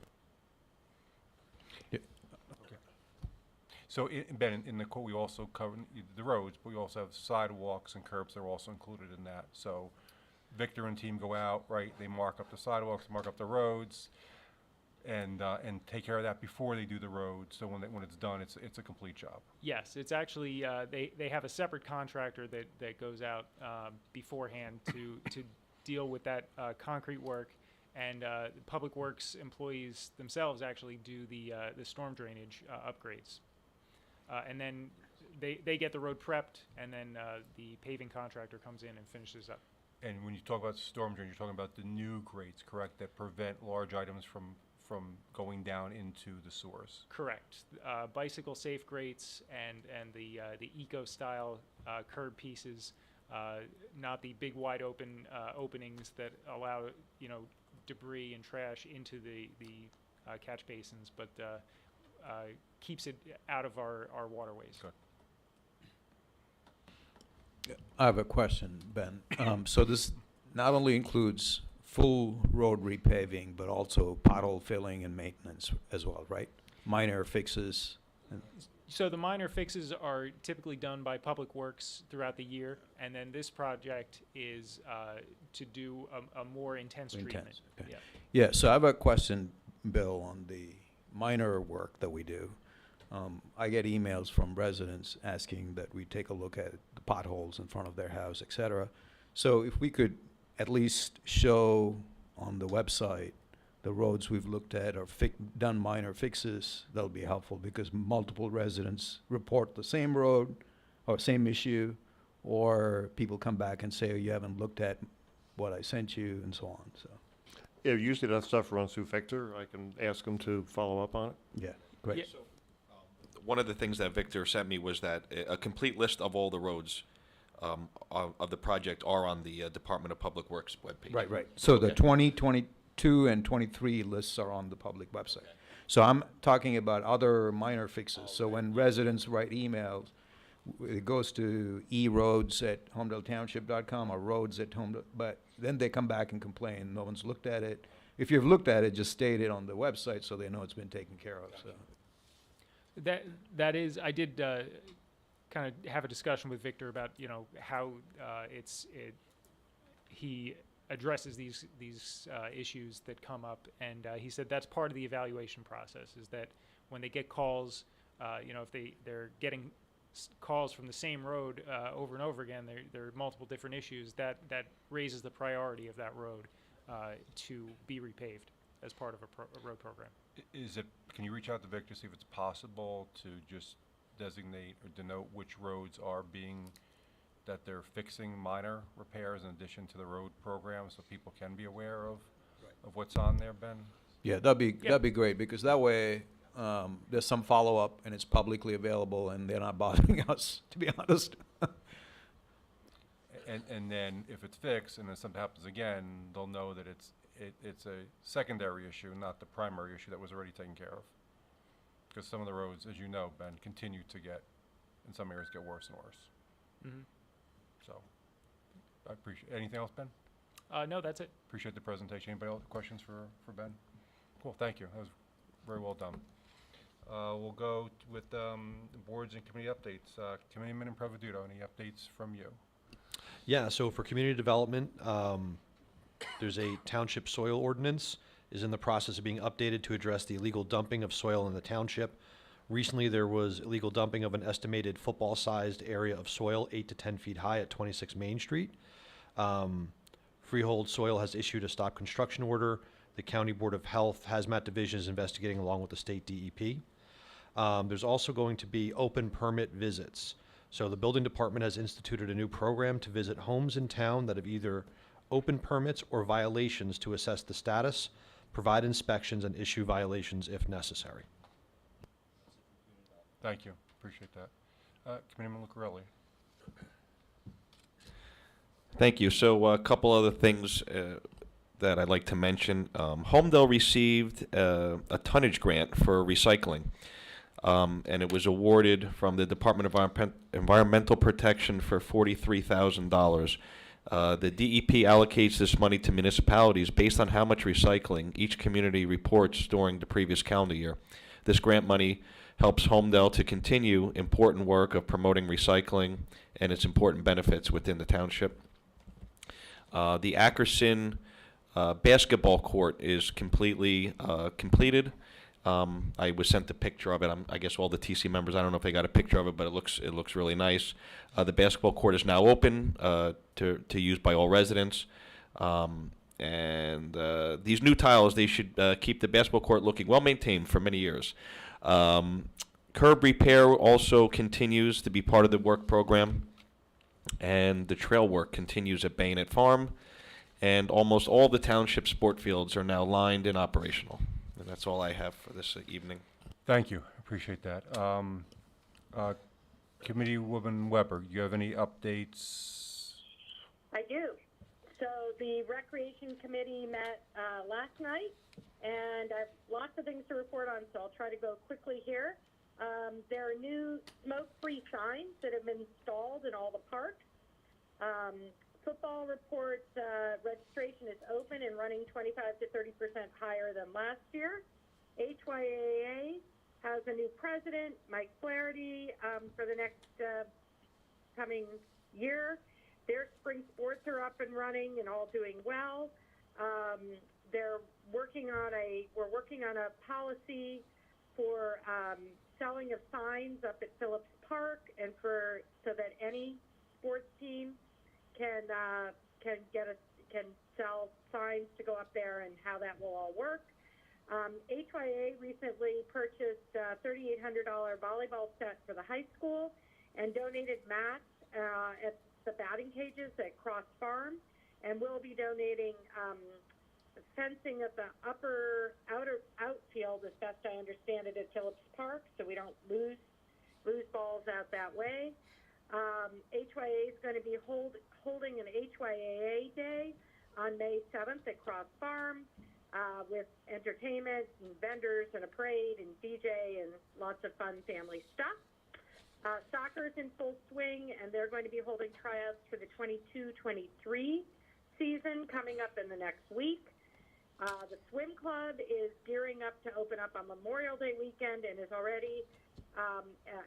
S7: So, Ben, in the quote, we also cover the roads, but we also have sidewalks and curbs that are also included in that. So, Victor and team go out, right? They mark up the sidewalks, mark up the roads, and take care of that before they do the road. So when it's done, it's a complete job.
S14: Yes, it's actually they have a separate contractor that goes out beforehand to deal with that concrete work, and Public Works employees themselves actually do the storm drainage upgrades. And then they get the road prepped, and then the paving contractor comes in and finishes up.
S7: And when you talk about storm drain, you're talking about the new grates, correct, that prevent large items from from going down into the sewers.
S14: Correct. Bicycle safe grates and the eco-style curb pieces, not the big wide open openings that allow debris and trash into the catch basins, but keeps it out of our waterways.
S7: Good.
S3: I have a question, Ben. So this not only includes full road repaving, but also pothole filling and maintenance as well, right? Minor fixes.
S14: So the minor fixes are typically done by Public Works throughout the year, and then this project is to do a more intense treatment.
S3: Okay.
S14: Yeah.
S3: Yeah, so I have a question, Bill, on the minor work that we do. I get emails from residents asking that we take a look at the potholes in front of their house, et cetera. So if we could at least show on the website the roads we've looked at or done minor fixes, that'll be helpful, because multiple residents report the same road or same issue, or people come back and say, oh, you haven't looked at what I sent you, and so on, so.
S4: Yeah, usually that stuff runs through Victor. I can ask him to follow up on it.
S3: Yeah, great.
S14: Yeah.
S10: One of the things that Victor sent me was that a complete list of all the roads of the project are on the Department of Public Works webpage.
S3: Right. So the
S10: Okay.
S3: 2022 and 23 lists are on the public website. So I'm talking about other minor fixes. So when residents write emails, it goes to eroads@holmdeltownship.com or roads@holmdel, but then they come back and complain, no one's looked at it. If you've looked at it, just state it on the website so they know it's been taken care of, so.
S14: That is, I did kind of have a discussion with Victor about how he addresses these issues that come up, and he said that's part of the evaluation process, is that when they get calls, if they're getting calls from the same road over and over again, there are multiple different issues, that raises the priority of that road to be repaved as part of a road program.
S7: Can you reach out to Victor, see if it's possible to just designate or denote which roads are that they're fixing minor repairs in addition to the road program, so people can be aware of what's on there, Ben?
S3: Yeah, that'd be great, because that way, there's some follow-up and it's publicly available and they're not bothering us, to be honest.
S7: And then if it's fixed and then something happens again, they'll know that it's a secondary issue, not the primary issue that was already taken care of. Because some of the roads, as you know, Ben, continue to in some areas, get worse and worse.
S14: Mm-hmm.
S7: So, I appreciate, anything else, Ben?
S14: No, that's it.
S7: Appreciate the presentation. Anybody else questions for Ben? Cool, thank you. That was very well done. We'll go with boards and committee updates. Committeeman Improviduto, any updates from you?
S12: Yeah, so for community development, there's a township soil ordinance is in the process of being updated to address the illegal dumping of soil in the township. Recently, there was illegal dumping of an estimated football-sized area of soil, 8 to 10 feet high at 26 Main Street. Freehold Soil has issued a stop construction order. The County Board of Health Hazmat Division is investigating along with the state DEP. There's also going to be open permit visits. So the building department has instituted a new program to visit homes in town that have either open permits or violations to assess the status, provide inspections, and issue violations if necessary.
S7: Thank you, appreciate that. Committeeman Lucarelli.
S10: Thank you. So a couple other things that I'd like to mention. Holmdel received a tonnage grant for recycling, and it was awarded from the Department of Environmental Protection for $43,000. The DEP allocates this money to municipalities based on how much recycling each community reports during the previous calendar year. This grant money helps Holmdel to continue important work of promoting recycling and its important benefits within the township. The Ackerson basketball court is completely completed. I was sent a picture of it. I guess all the TC members, I don't know if they got a picture of it, but it looks really nice. The basketball court is now open to use by all residents. And these new tiles, they should keep the basketball court looking well maintained for many years. Curb repair also continues to be part of the work program, and the trail work continues at Bayonet Farm, and almost all the township sport fields are now lined and operational. And that's all I have for this evening.
S7: Thank you, appreciate that. Committeewoman Weber, you have any updates?
S6: I do. So the Recreation Committee met last night, and I have lots of things to report on, so I'll try to go quickly here. There are new smoke-free signs that have been installed in all the parks. Football reports registration is open and running 25 to 30% higher than last year. HYAA has a new president, Mike Flaherty, for the next coming year. Their spring sports are up and running and all doing well. We're working on a policy for selling of signs up at Phillips Park, and so that any sports team can sell signs to go up there, and how that will all work. HYA recently purchased a $3,800 volleyball set for the high school and donated mats at the batting cages at Cross Farm, and we'll be donating fencing at the outer outfield, as best I understand it, at Phillips Park, so we don't lose balls out that way. HYA is going to be holding an HYAA Day on May 7th at Cross Farm with entertainment and vendors and a parade and DJ and lots of fun family stuff. Soccer's in full swing, and they're going to be holding tryouts for the 22-23 season coming up in the next week. The swim club is gearing up to open up on Memorial Day weekend and is already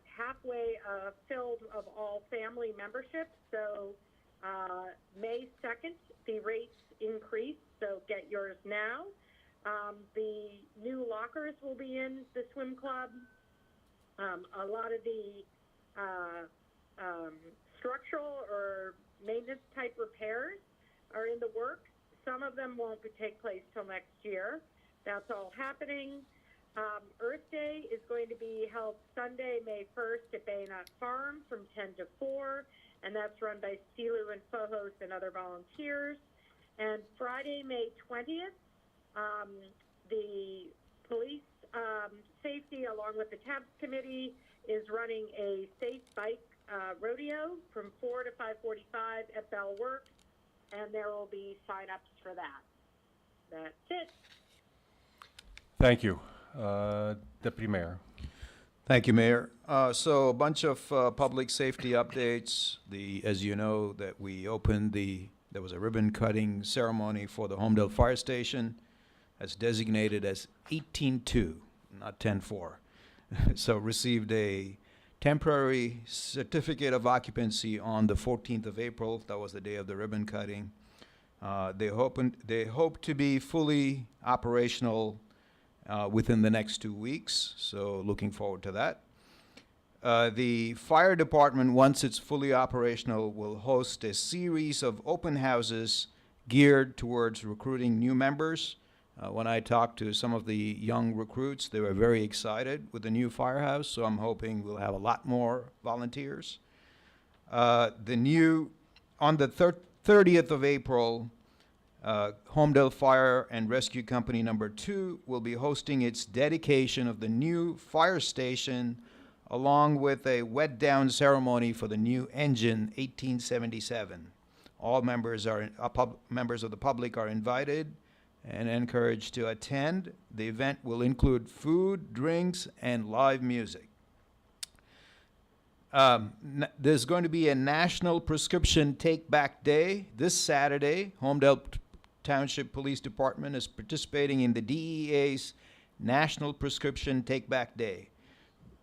S6: halfway filled of all family memberships. So May 2nd, the rates increase, so get yours now. The new lockers will be in the swim club. A lot of the structural or maintenance type repairs are in the works. Some of them won't take place till next year. That's all happening. Earth Day is going to be held Sunday, May 1st at Bayonet Farm from 10 to 4, and that's run by Stilu and Fohos and other volunteers. And Friday, May 20th, the police safety, along with the TABS committee, is running a safe bike rodeo from 4 to 5:45 at Bell Works, and there will be sign-ups for that. That's it.
S7: Thank you. Deputy Mayor.
S3: Thank you, Mayor. So a bunch of public safety updates. As you know, that we opened there was a ribbon cutting ceremony for the Holmdel Fire Station. That's designated as 18-2, not 10-4. So received a temporary certificate of occupancy on the 14th of April. That was the day of the ribbon cutting. They hope to be fully operational within the next 2 weeks, so looking forward to that. The fire department, once it's fully operational, will host a series of open houses geared towards recruiting new members. When I talked to some of the young recruits, they were very excited with the new firehouse, so I'm hoping we'll have a lot more volunteers. On the 30th of April, Holmdel Fire and Rescue Company number 2 will be hosting its dedication of the new fire station, along with a wet down ceremony for the new engine 1877. All members of the public are invited and encouraged to attend. The event will include food, drinks, and live music. There's going to be a National Prescription Take Back Day this Saturday. Holmdel Township Police Department is participating in the DEA's National Prescription Take Back Day.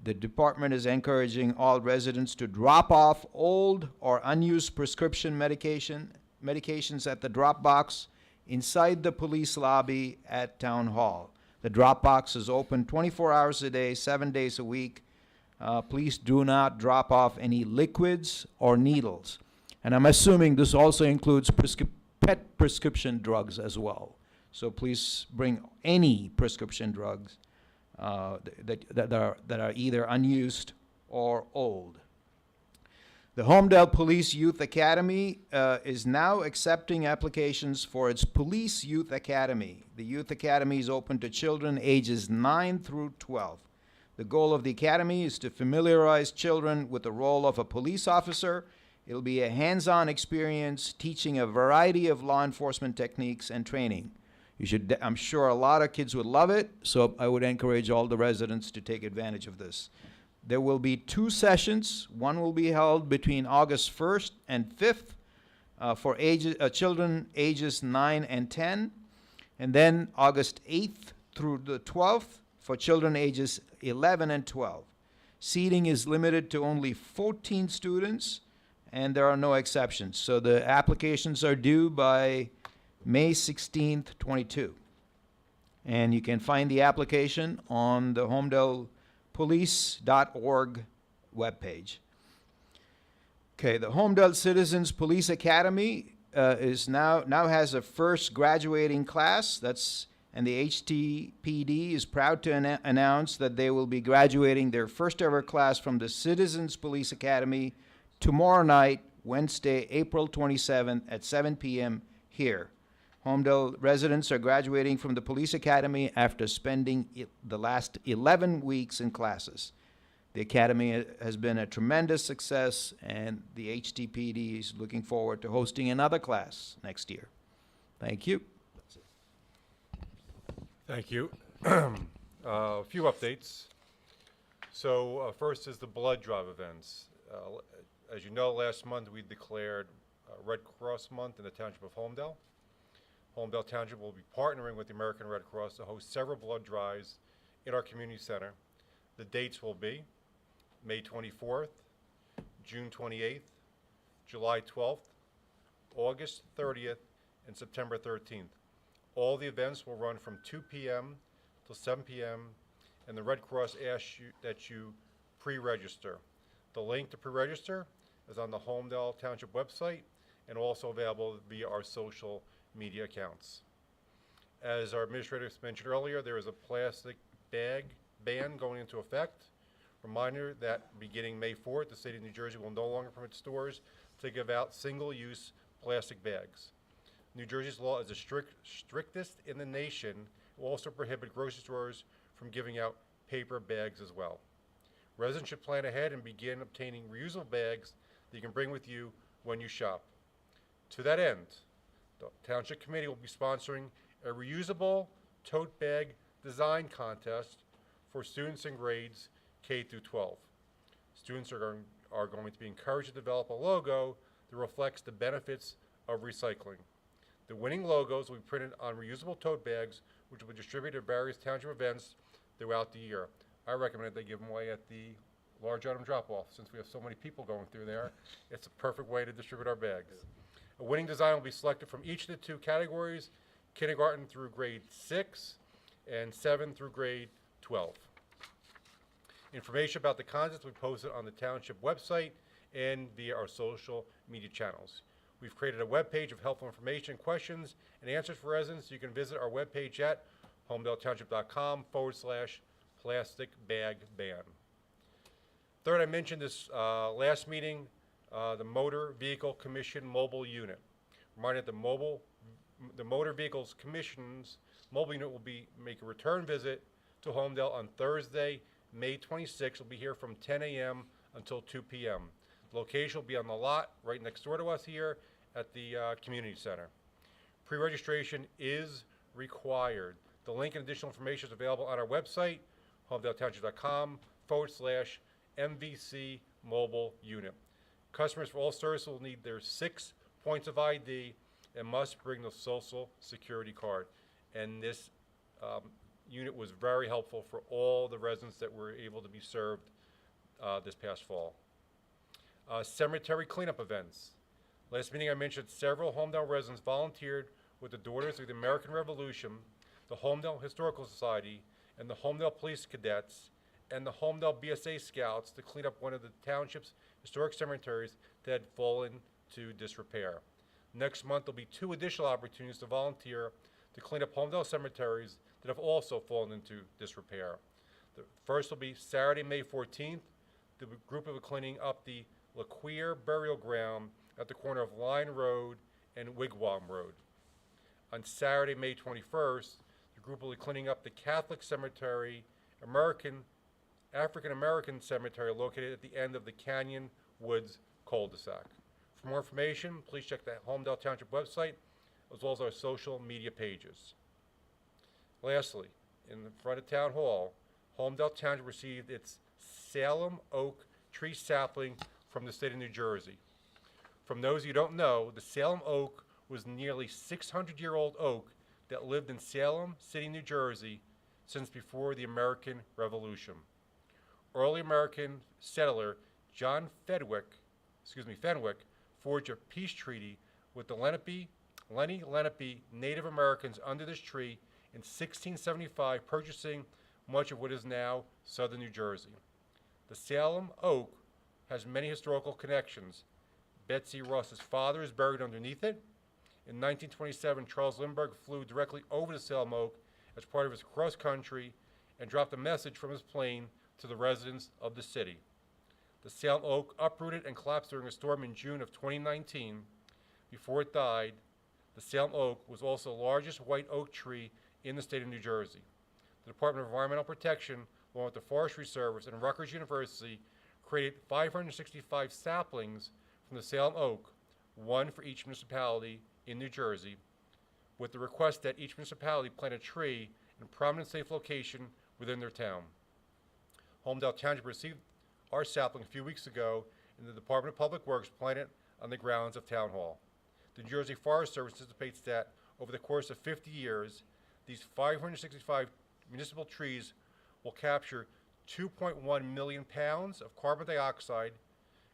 S3: The department is encouraging all residents to drop off old or unused prescription medications at the drop box inside the police lobby at Town Hall. The drop box is open 24 hours a day, 7 days a week. Please do not drop off any liquids or needles. And I'm assuming this also includes pet prescription drugs as well. So please bring any prescription drugs that are either unused or old. The Holmdel Police Youth Academy is now accepting applications for its Police Youth Academy. The Youth Academy is open to children ages 9 through 12. The goal of the academy is to familiarize children with the role of a police officer. It'll be a hands-on experience teaching a variety of law enforcement techniques and training. I'm sure a lot of kids would love it, so I would encourage all the residents to take advantage of this. There will be 2 sessions. One will be held between August 1st and 5th for children ages 9 and 10, and then August 8th through the 12th for children ages 11 and 12. Seating is limited to only 14 students, and there are no exceptions. So the applications are due by May 16th, 22. And you can find the application on the HolmdelPolice.org webpage. Okay, the Holmdel Citizens Police Academy now has a first graduating class. And the HTPD is proud to announce that they will be graduating their first ever class from the Citizens Police Academy tomorrow night, Wednesday, April 27th at 7 p.m. here. Holmdel residents are graduating from the police academy after spending the last 11 weeks in classes. The academy has been a tremendous success, and the HTPD is looking forward to hosting another class next year. Thank you.
S7: Thank you. A few updates. So first is the blood drive events. As you know, last month we declared Red Cross Month in the Township of Holmdel. Holmdel Township will be partnering with the American Red Cross to host several blood drives in our community center. The dates will be May 24th, June 28th, July 12th, August 30th, and September 13th. All the events will run from 2 p.m. till 7 p.m., and the Red Cross asks you that you pre-register. The link to pre-register is on the Holmdel Township website and also available via our social media accounts. As our administrators mentioned earlier, there is a plastic bag ban going into effect. Reminder that beginning May 4th, the state of New Jersey will no longer permit stores to give out single-use plastic bags. New Jersey's law is the strictest in the nation. It will also prohibit grocery stores from giving out paper bags as well. Residents should plan ahead and begin obtaining reusable bags that you can bring with you when you shop. To that end, the Township Committee will be sponsoring a reusable tote bag design contest for students in grades K through 12. Students are going to be encouraged to develop a logo that reflects the benefits of recycling. The winning logos will be printed on reusable tote bags, which will be distributed at various township events throughout the year. I recommend they give them away at the large item drop-off. Since we have so many people going through there, it's a perfect way to distribute our bags. A winning design will be selected from each of the 2 categories, kindergarten through grade 6 and 7 through grade 12. Information about the contest will be posted on the township website and via our social media channels. We've created a webpage of helpful information, questions, and answers for residents. You can visit our webpage at holmdeltownship.com/plastic bag ban. Third, I mentioned this last meeting, the Motor Vehicle Commission Mobile Unit. Reminded the Motor Vehicles Commission's mobile unit will make a return visit to Holmdel on Thursday, May 26th. We'll be here from 10 a.m. until 2 p.m. The location will be on the lot right next door to us here at the community center. Pre-registration is required. The link and additional information is available on our website, holmdeltownship.com/MVC mobile unit. Customers for all services will need their 6 points of ID and must bring the social security card. And this unit was very helpful for all the residents that were able to be served this past fall. Cemetery cleanup events. Last meeting I mentioned several Holmdel residents volunteered with the Daughters of the American Revolution, the Holmdel Historical Society, and the Holmdel Police Cadets, and the Holmdel BSA Scouts to clean up one of the township's historic cemeteries that had fallen to disrepair. Next month, there'll be 2 additional opportunities to volunteer to clean up Holmdel cemeteries that have also fallen into disrepair. The first will be Saturday, May 14th. The group will be cleaning up the Laqueer Burial Ground at the corner of Line Road and Wigwam Road. On Saturday, May 21st, the group will be cleaning up the Catholic Cemetery, African American Cemetery located at the end of the Canyon Woods cul-de-sac. For more information, please check the Holmdel Township website as well as our social media pages. Lastly, in the front of Town Hall, Holmdel Township received its Salem oak tree sapling from the state of New Jersey. From those who don't know, the Salem oak was nearly 600-year-old oak that lived in Salem City, New Jersey since before the American Revolution. Early American settler John Fenwick forged a peace treaty with the Lenni Lenape Native Americans under this tree in 1675, purchasing much of what is now southern New Jersey. The Salem oak has many historical connections. Betsy Ross's father is buried underneath it. In 1927, Charles Lindbergh flew directly over the Salem oak as part of his cross-country and dropped a message from his plane to the residents of the city. The Salem oak uprooted and collapsed during a storm in June of 2019. Before it died, the Salem oak was also the largest white oak tree in the state of New Jersey. The Department of Environmental Protection, along with the Forestry Service and Rutgers University, created 565 saplings from the Salem oak, one for each municipality in New Jersey, with the request that each municipality plant a tree in a prominent safe location within their town. Holmdel Township received our sapling a few weeks ago, and the Department of Public Works planted on the grounds of Town Hall. The New Jersey Forest Service anticipates that over the course of 50 years, these 565 municipal trees will capture 2.1 million pounds of carbon dioxide,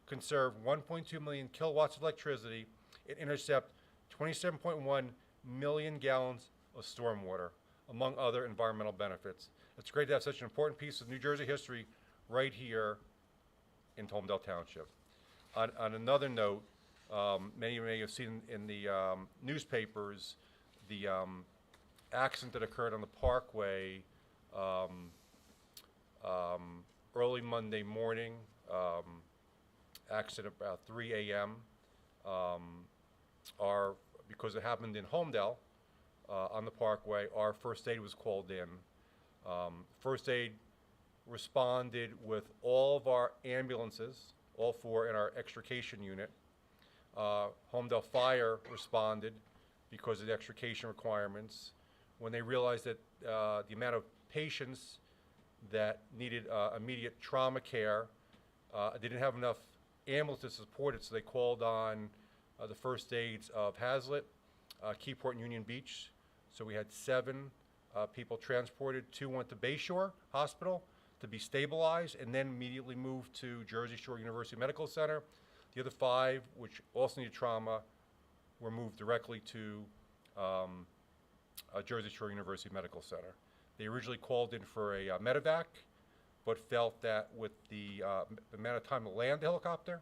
S7: conserve 1.2 million kilowatts of electricity, and intercept 27.1 million gallons of stormwater, among other environmental benefits. It's great to have such an important piece of New Jersey history right here in Holmdel Township. On another note, many of you may have seen in the newspapers the accident that occurred on the Parkway early Monday morning, accident about 3 a.m. Because it happened in Holmdel on the Parkway, our first aid was called in. First aid responded with all of our ambulances, all four in our extrication unit. Holmdel Fire responded because of the extrication requirements. When they realized that the amount of patients that needed immediate trauma care, they didn't have enough ambulances to support it, so they called on the first aids of Hazlitt, Keyport, and Union Beach. So we had 7 people transported. 2 went to Bayshore Hospital to be stabilized and then immediately moved to Jersey Shore University Medical Center. The other 5, which also needed trauma, were moved directly to Jersey Shore University Medical Center. They originally called in for a medevac, but felt that with the amount of time to land the helicopter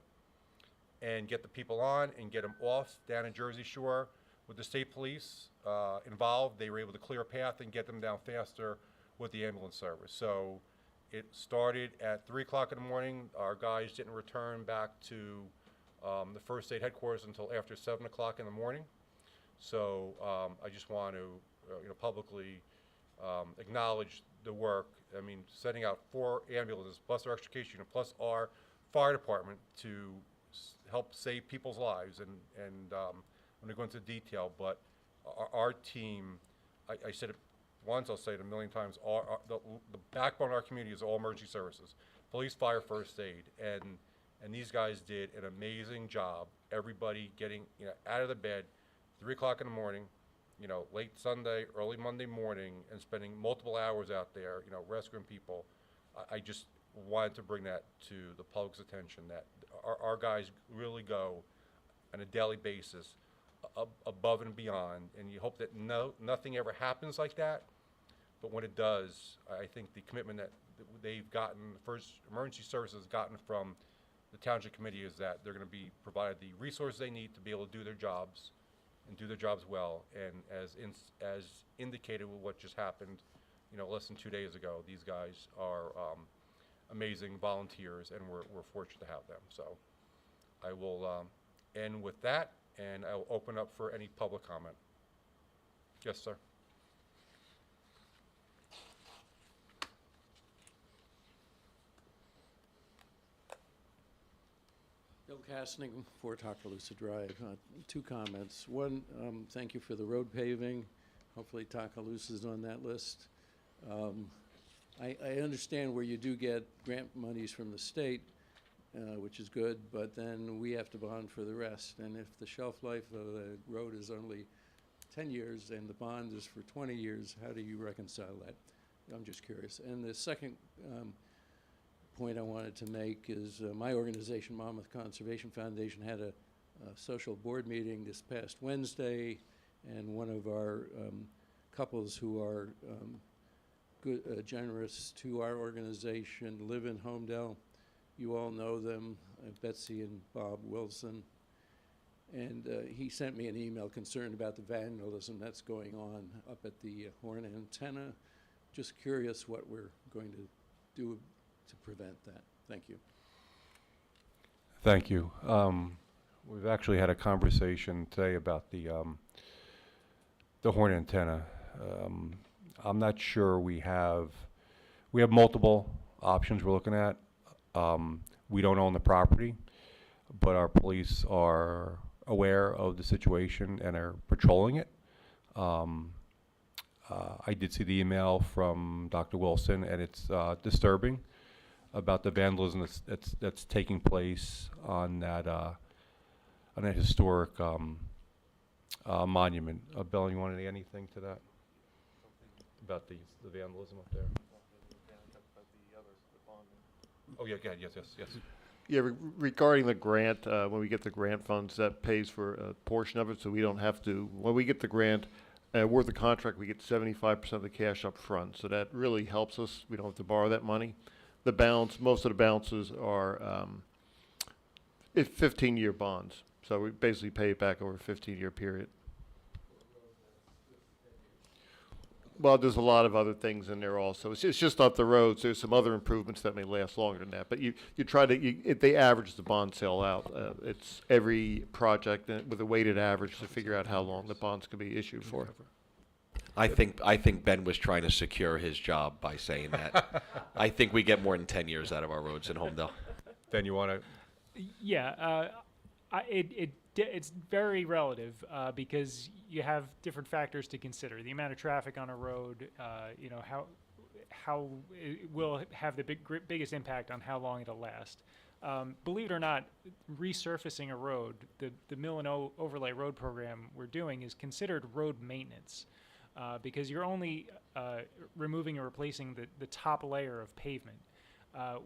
S7: and get the people on and get them off down in Jersey Shore, with the state police involved, they were able to clear a path and get them down faster with the ambulance service. So it started at 3 o'clock in the morning. Our guys didn't return back to the first aid headquarters until after 7 o'clock in the morning. So I just want to publicly acknowledge the work. I mean, sending out 4 ambulances plus our extrication unit plus our fire department to help save people's lives. And I'm going to go into detail, but our team, I said it once, I'll say it a million times, the backbone of our community is all emergency services, police, fire, first aid, and these guys did an amazing job. Everybody getting out of the bed, 3 o'clock in the morning, late Sunday, early Monday morning, and spending multiple hours out there, rescuing people. I just wanted to bring that to the public's attention, that our guys really go on a daily basis above and beyond, and you hope that nothing ever happens like that. But when it does, I think the commitment that they've gotten, the first emergency services gotten from the township committee, is that they're going to be provided the resources they need to be able to do their jobs and do their jobs well. And as indicated with what just happened, less than 2 days ago, these guys are amazing volunteers, and we're fortunate to have them. So I will end with that, and I will open up for any public comment. Yes, sir.
S11: Bill Castning, 4 Tocaloosa Drive. Two comments. One, thank you for the road paving. Hopefully Tocaloosa's on that list. I understand where you do get grant monies from the state, which is good, but then we have to bond for the rest. And if the shelf life of the road is only 10 years and the bond is for 20 years, how do you reconcile that? I'm just curious. And the second point I wanted to make is my organization, Monmouth Conservation Foundation, had a social board meeting this past Wednesday, and one of our couples who are good, generous to our organization live in Holmdel. You all know them, Betsy and Bob Wilson. And he sent me an email concerned about the vandalism that's going on up at the horn antenna. Just curious what we're going to do to prevent that. Thank you.
S7: Thank you. We've actually had a conversation today about the horn antenna. I'm not sure we have multiple options we're looking at. We don't own the property, but our police are aware of the situation and are patrolling it. I did see the email from Dr. Wilson, and it's disturbing about the vandalism that's taking place on that historic monument. Bill, you want to add anything to that about the vandalism up there? Oh yeah, go ahead. Yes.
S4: Yeah, regarding the grant, when we get the grant funds, that pays for a portion of it, so we don't have to, when we get the grant, worth the contract, we get 75% of the cash up front, so that really helps us. We don't have to borrow that money. The balance, most of the balances are 15-year bonds, so we basically pay it back over a 15-year period. Well, there's a lot of other things in there also. It's just not the roads. There's some other improvements that may last longer than that. But you try to, they average the bond sale out. It's every project with a weighted average to figure out how long the bonds can be issued for.
S10: I think Ben was trying to secure his job by saying that. I think we get more than 10 years out of our roads in Holmdel.
S7: Ben, you want to?
S14: Yeah, it's very relative because you have different factors to consider. The amount of traffic on a road, how it will have the biggest impact on how long it'll last. Believe it or not, resurfacing a road, the mill and overlay road program we're doing is considered road maintenance because you're only removing or replacing the top layer of pavement.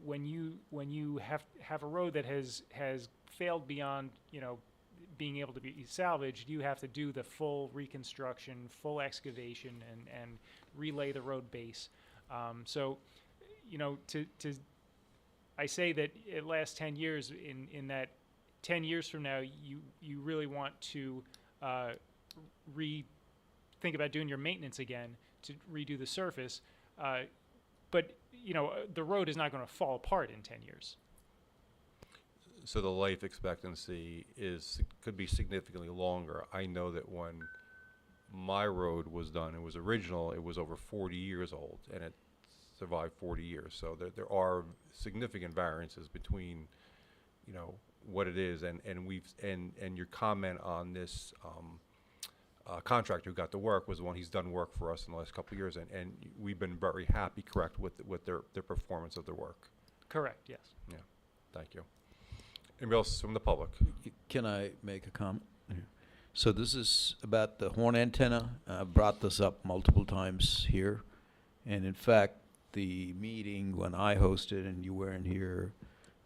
S14: When you have a road that has failed beyond being able to be salvaged, you have to do the full reconstruction, full excavation, and relay the road base. I say that it lasts 10 years. In that 10 years from now, you really want to think about doing your maintenance again to redo the surface. But the road is not going to fall apart in 10 years.
S7: So the life expectancy could be significantly longer. I know that when my road was done, it was original, it was over 40 years old, and it survived 40 years. So there are significant variances between, what it is, and your comment on this contractor who got the work was the one he's done work for us in the last couple of years, and we've been very happy, correct, with their performance of their work.
S14: Correct. Yes.
S7: Yeah. Thank you. Anybody else from the public?
S3: Can I make a comment? So this is about the horn antenna. I brought this up multiple times here. And in fact, the meeting when I hosted and you weren't here,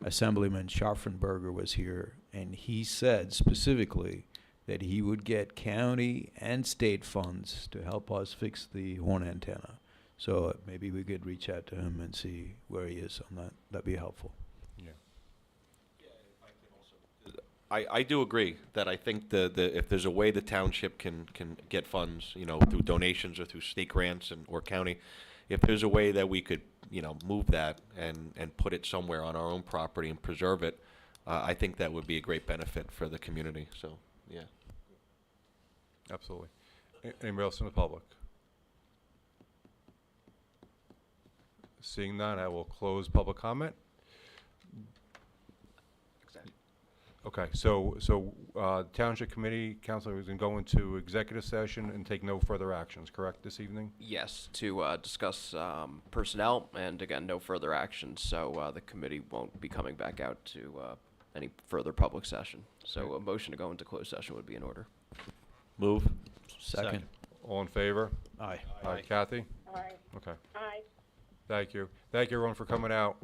S3: Assemblyman Scharfenberger was here, and he said specifically that he would get county and state funds to help us fix the horn antenna. So maybe we could reach out to him and see where he is on that. That'd be helpful.
S10: I do agree that I think if there's a way the township can get funds, through donations or through state grants or county, if there's a way that we could, move that and put it somewhere on our own property and preserve it, I think that would be a great benefit for the community, so, yeah.
S7: Absolutely. Anybody else in the public? Seeing none, I will close public comment. Okay, so Township Committee, Council is going to go into executive session and take no further actions, correct, this evening?
S1: Yes, to discuss personnel, and again, no further action, so the committee won't be coming back out to any further public session. So a motion to go into closed session would be in order.
S10: Move.
S3: Second.
S7: All in favor?
S3: Aye.
S7: Kathy?
S6: Aye.
S7: Okay,
S6: Aye.
S7: thank you. Thank you, everyone, for coming out.